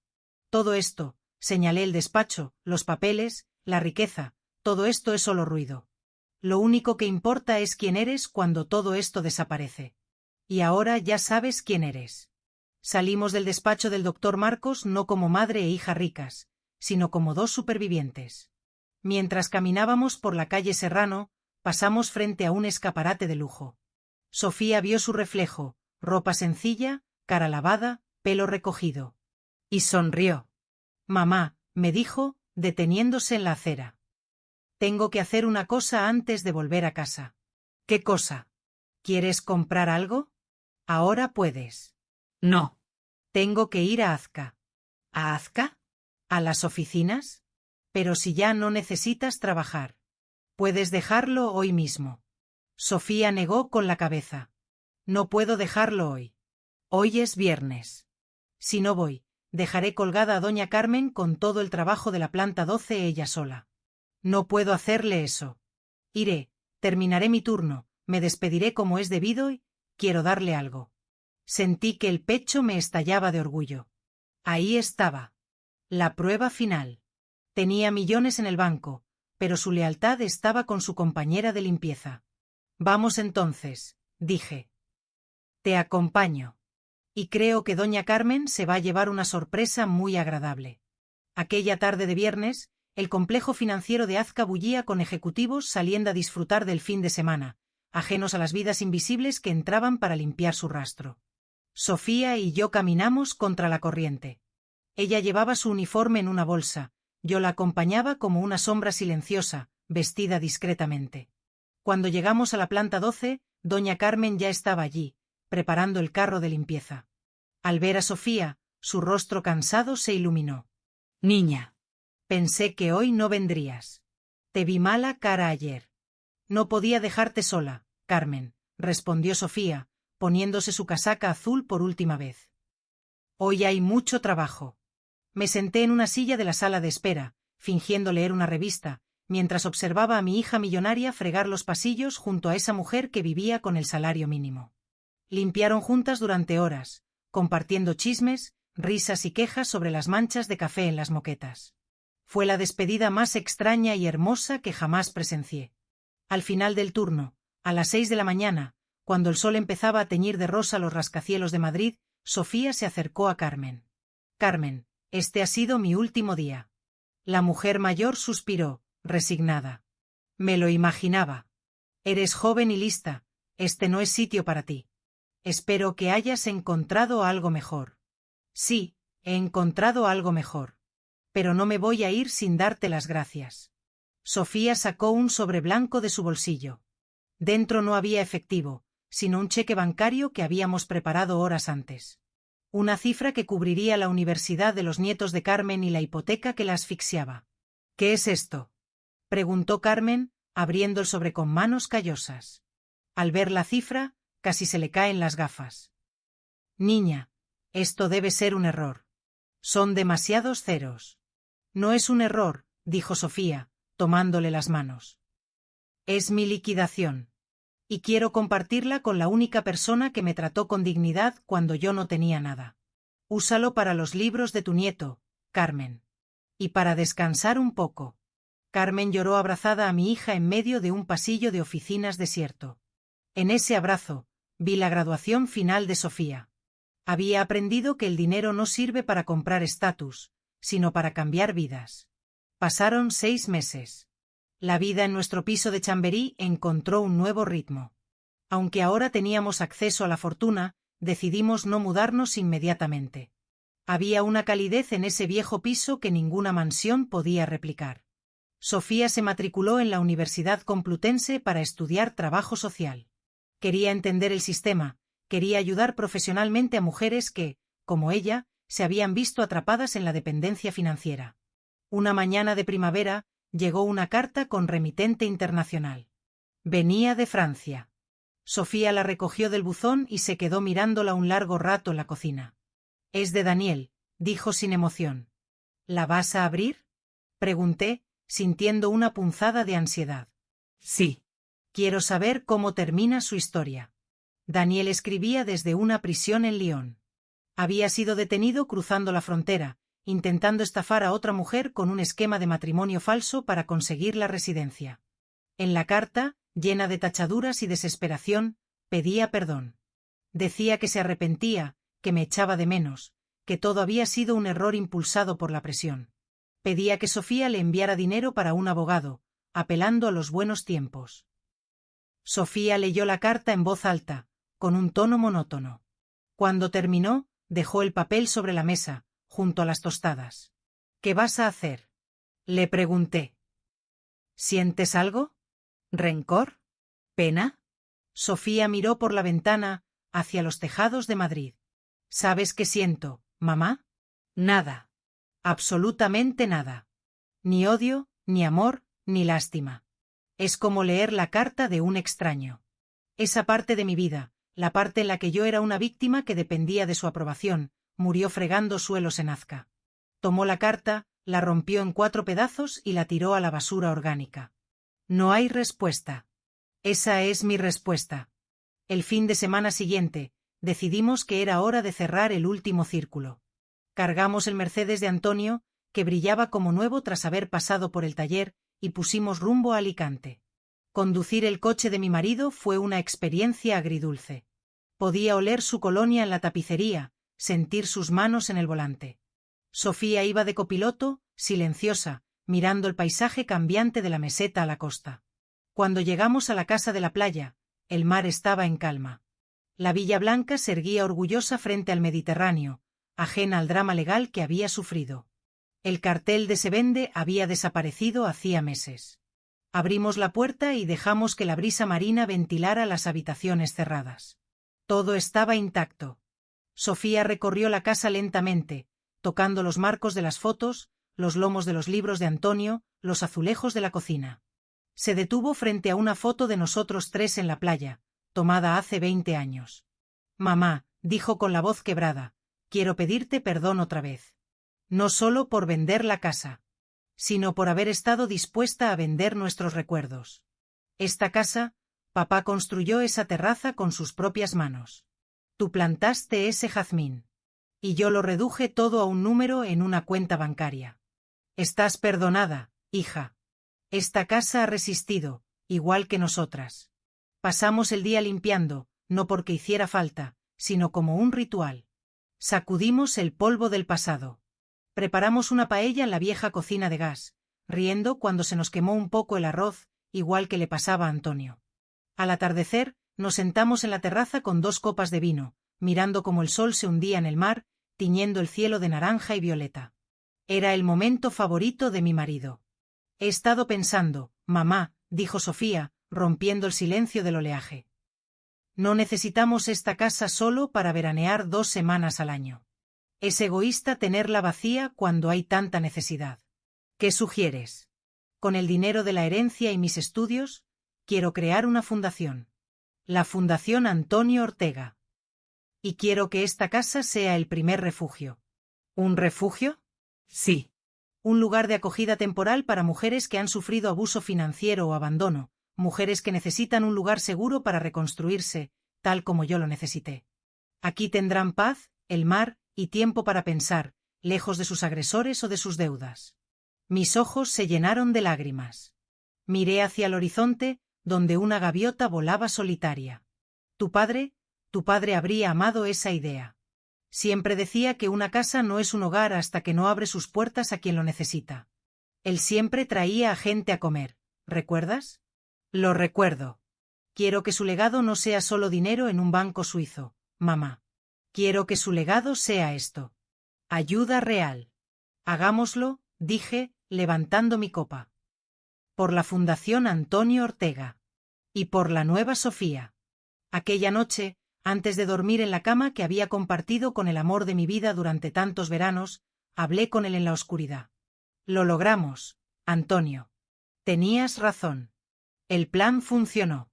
Todo esto, señalé el despacho, los papeles, la riqueza, todo esto es solo ruido. Lo único que importa es quién eres cuando todo esto desaparece. Y ahora ya sabes quién eres. Salimos del despacho del doctor Marcos no como madre e hija ricas, sino como 2 supervivientes. Mientras caminábamos por la calle Serrano, pasamos frente a un escaparate de lujo. Sofía vio su reflejo, ropa sencilla, cara lavada, pelo recogido. Y sonrió. Mamá, me dijo, deteniéndose en la acera. Tengo que hacer una cosa antes de volver a casa. ¿Qué cosa? ¿Quieres comprar algo? Ahora puedes. No. Tengo que ir a Azca. ¿A Azca? ¿A las oficinas? Pero si ya no necesitas trabajar. Puedes dejarlo hoy mismo. Sofía negó con la cabeza. No puedo dejarlo hoy. Hoy es viernes. Si no voy, dejaré colgada a doña Carmen con todo el trabajo de la planta 12 ella sola. No puedo hacerle eso. Iré, terminaré mi turno, me despediré como es debido y quiero darle algo. Sentí que el pecho me estallaba de orgullo. Ahí estaba. La prueba final. Tenía millones en el banco, pero su lealtad estaba con su compañera de limpieza. Vamos entonces, dije. Te acompaño. Y creo que doña Carmen se va a llevar una sorpresa muy agradable. Aquella tarde de viernes, el complejo financiero de Azca bullía con ejecutivos saliendo a disfrutar del fin de semana, ajenos a las vidas invisibles que entraban para limpiar su rastro. Sofía y yo caminamos contra la corriente. Ella llevaba su uniforme en una bolsa, yo la acompañaba como una sombra silenciosa, vestida discretamente. Cuando llegamos a la planta 12, doña Carmen ya estaba allí, preparando el carro de limpieza. Al ver a Sofía, su rostro cansado se iluminó. Niña. Pensé que hoy no vendrías. Te vi mala cara ayer. No podía dejarte sola, Carmen, respondió Sofía, poniéndose su casaca azul por última vez. Hoy hay mucho trabajo. Me senté en una silla de la sala de espera, fingiendo leer una revista, mientras observaba a mi hija millonaria fregar los pasillos junto a esa mujer que vivía con el salario mínimo. Limpiaron juntas durante horas, compartiendo chismes, risas y quejas sobre las manchas de café en las moquetas. Fue la despedida más extraña y hermosa que jamás presencié. Al final del turno, a las 6 de la mañana, cuando el sol empezaba a teñir de rosa los rascacielos de Madrid, Sofía se acercó a Carmen. «Carmen, este ha sido mi último día». La mujer mayor suspiró, resignada. «Me lo imaginaba. Eres joven y lista, este no es sitio para ti. Espero que hayas encontrado algo mejor». «Sí, he encontrado algo mejor. Pero no me voy a ir sin darte las gracias». Sofía sacó un sobre blanco de su bolsillo. Dentro no había efectivo, sino un cheque bancario que habíamos preparado horas antes. Una cifra que cubriría la universidad de los nietos de Carmen y la hipoteca que la asfixiaba. «¿Qué es esto?», preguntó Carmen, abriendo el sobre con manos callosas. Al ver la cifra, casi se le caen las gafas. «Niña, esto debe ser un error. Son demasiados ceros». «No es un error», dijo Sofía, tomándole las manos. «Es mi liquidación. Y quiero compartirla con la única persona que me trató con dignidad cuando yo no tenía nada. Úsalo para los libros de tu nieto, Carmen. Y para descansar un poco». Carmen lloró abrazada a mi hija en medio de un pasillo de oficinas desierto. En ese abrazo, vi la graduación final de Sofía. Había aprendido que el dinero no sirve para comprar estatus, sino para cambiar vidas. Pasaron 6 meses. La vida en nuestro piso de Chamberí encontró un nuevo ritmo. Aunque ahora teníamos acceso a la fortuna, decidimos no mudarnos inmediatamente. Había una calidez en ese viejo piso que ninguna mansión podía replicar. Sofía se matriculó en la Universidad Complutense para estudiar trabajo social. Quería entender el sistema, quería ayudar profesionalmente a mujeres que, como ella, se habían visto atrapadas en la dependencia financiera. Una mañana de primavera, llegó una carta con remitente internacional. Venía de Francia. Sofía la recogió del buzón y se quedó mirándola un largo rato en la cocina. «Es de Daniel», dijo sin emoción. «¿La vas a abrir?», pregunté, sintiendo una punzada de ansiedad. «Sí. Quiero saber cómo termina su historia». Daniel escribía desde una prisión en Lyon. Había sido detenido cruzando la frontera, intentando estafar a otra mujer con un esquema de matrimonio falso para conseguir la residencia. En la carta, llena de tachaduras y desesperación, pedía perdón. Decía que se arrepentía, que me echaba de menos, que todo había sido un error impulsado por la presión. Pedía que Sofía le enviara dinero para un abogado, apelando a los buenos tiempos. Sofía leyó la carta en voz alta, con un tono monótono. Cuando terminó, dejó el papel sobre la mesa, junto a las tostadas. «¿Qué vas a hacer?», le pregunté. «¿Sientes algo? ¿Rencor? ¿Pena?». Sofía miró por la ventana, hacia los tejados de Madrid. «¿Sabes qué siento, mamá?». «Nada. Absolutamente nada. Ni odio, ni amor, ni lástima. Es como leer la carta de un extraño. Esa parte de mi vida, la parte en la que yo era una víctima que dependía de su aprobación, murió fregando suelos en Azca». Tomó la carta, la rompió en 4 pedazos y la tiró a la basura orgánica. «No hay respuesta». «Esa es mi respuesta». El fin de semana siguiente, decidimos que era hora de cerrar el último círculo. Cargamos el Mercedes de Antonio, que brillaba como nuevo tras haber pasado por el taller, y pusimos rumbo a Alicante. Conducir el coche de mi marido fue una experiencia agridulce. Podía oler su colonia en la tapicería, sentir sus manos en el volante. Sofía iba de copiloto, silenciosa, mirando el paisaje cambiante de la meseta a la costa. Cuando llegamos a la casa de la playa, el mar estaba en calma. La Villa Blanca se erguía orgullosa frente al Mediterráneo, ajena al drama legal que había sufrido. El cartel de Se vende había desaparecido hacía meses. Abrimos la puerta y dejamos que la brisa marina ventilara las habitaciones cerradas. Todo estaba intacto. Sofía recorrió la casa lentamente, tocando los marcos de las fotos, los lomos de los libros de Antonio, los azulejos de la cocina. Se detuvo frente a una foto de nosotros 3 en la playa, tomada hace 20 años. «Mamá», dijo con la voz quebrada, «quiero pedirte perdón otra vez. No solo por vender la casa, sino por haber estado dispuesta a vender nuestros recuerdos. Esta casa, papá construyó esa terraza con sus propias manos. Tú plantaste ese jazmín. Y yo lo reduje todo a un número en una cuenta bancaria. Estás perdonada, hija. Esta casa ha resistido, igual que nosotras. Pasamos el día limpiando, no porque hiciera falta, sino como un ritual. Sacudimos el polvo del pasado. Preparamos una paella en la vieja cocina de gas, riendo cuando se nos quemó un poco el arroz, igual que le pasaba a Antonio. Al atardecer, nos sentamos en la terraza con 2 copas de vino, mirando cómo el sol se hundía en el mar, tiñendo el cielo de naranja y violeta. Era el momento favorito de mi marido. He estado pensando, mamá, dijo Sofía, rompiendo el silencio del oleaje. No necesitamos esta casa solo para veranear 2 semanas al año. Es egoísta tenerla vacía cuando hay tanta necesidad. ¿Qué sugieres? Con el dinero de la herencia y mis estudios, quiero crear una fundación. La Fundación Antonio Ortega. Y quiero que esta casa sea el primer refugio. ¿Un refugio? Sí. Un lugar de acogida temporal para mujeres que han sufrido abuso financiero o abandono, mujeres que necesitan un lugar seguro para reconstruirse, tal como yo lo necesité. Aquí tendrán paz, el mar, y tiempo para pensar, lejos de sus agresores o de sus deudas. Mis ojos se llenaron de lágrimas. Miré hacia el horizonte, donde una gaviota volaba solitaria. Tu padre habría amado esa idea. Siempre decía que una casa no es un hogar hasta que no abre sus puertas a quien lo necesita. Él siempre traía a gente a comer, ¿recuerdas? Lo recuerdo. Quiero que su legado no sea solo dinero en un banco suizo, mamá. Quiero que su legado sea esto. Ayuda real. Hagámoslo, dije, levantando mi copa. Por la Fundación Antonio Ortega. Y por la nueva Sofía. Aquella noche, antes de dormir en la cama que había compartido con el amor de mi vida durante tantos veranos, hablé con él en la oscuridad. Lo logramos, Antonio. Tenías razón. El plan funcionó.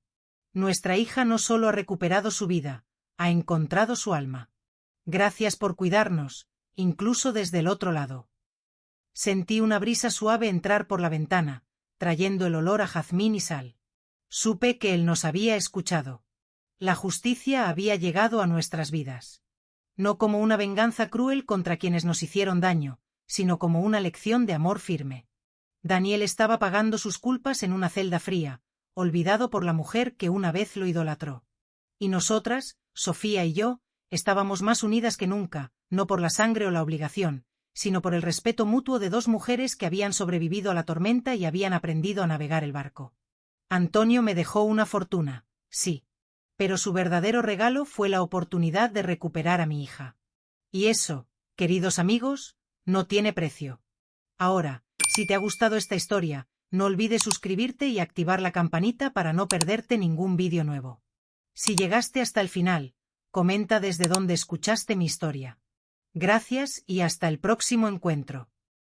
Nuestra hija no solo ha recuperado su vida, ha encontrado su alma. Gracias por cuidarnos, incluso desde el otro lado. Sentí una brisa suave entrar por la ventana, trayendo el olor a jazmín y sal. Supe que él nos había escuchado. La justicia había llegado a nuestras vidas. No como una venganza cruel contra quienes nos hicieron daño, sino como una lección de amor firme. Daniel estaba pagando sus culpas en una celda fría, olvidado por la mujer que una vez lo idolatró. Y nosotras, Sofía y yo, estábamos más unidas que nunca, no por la sangre o la obligación, sino por el respeto mutuo de 2 mujeres que habían sobrevivido a la tormenta y habían aprendido a navegar el barco. Antonio me dejó una fortuna, sí. Pero su verdadero regalo fue la oportunidad de recuperar a mi hija. Y eso, queridos amigos, no tiene precio. Ahora, si te ha gustado esta historia, no olvides suscribirte y activar la campanita para no perderte ningún vídeo nuevo. Si llegaste hasta el final, comenta desde dónde escuchaste mi historia. Gracias y hasta el próximo encuentro.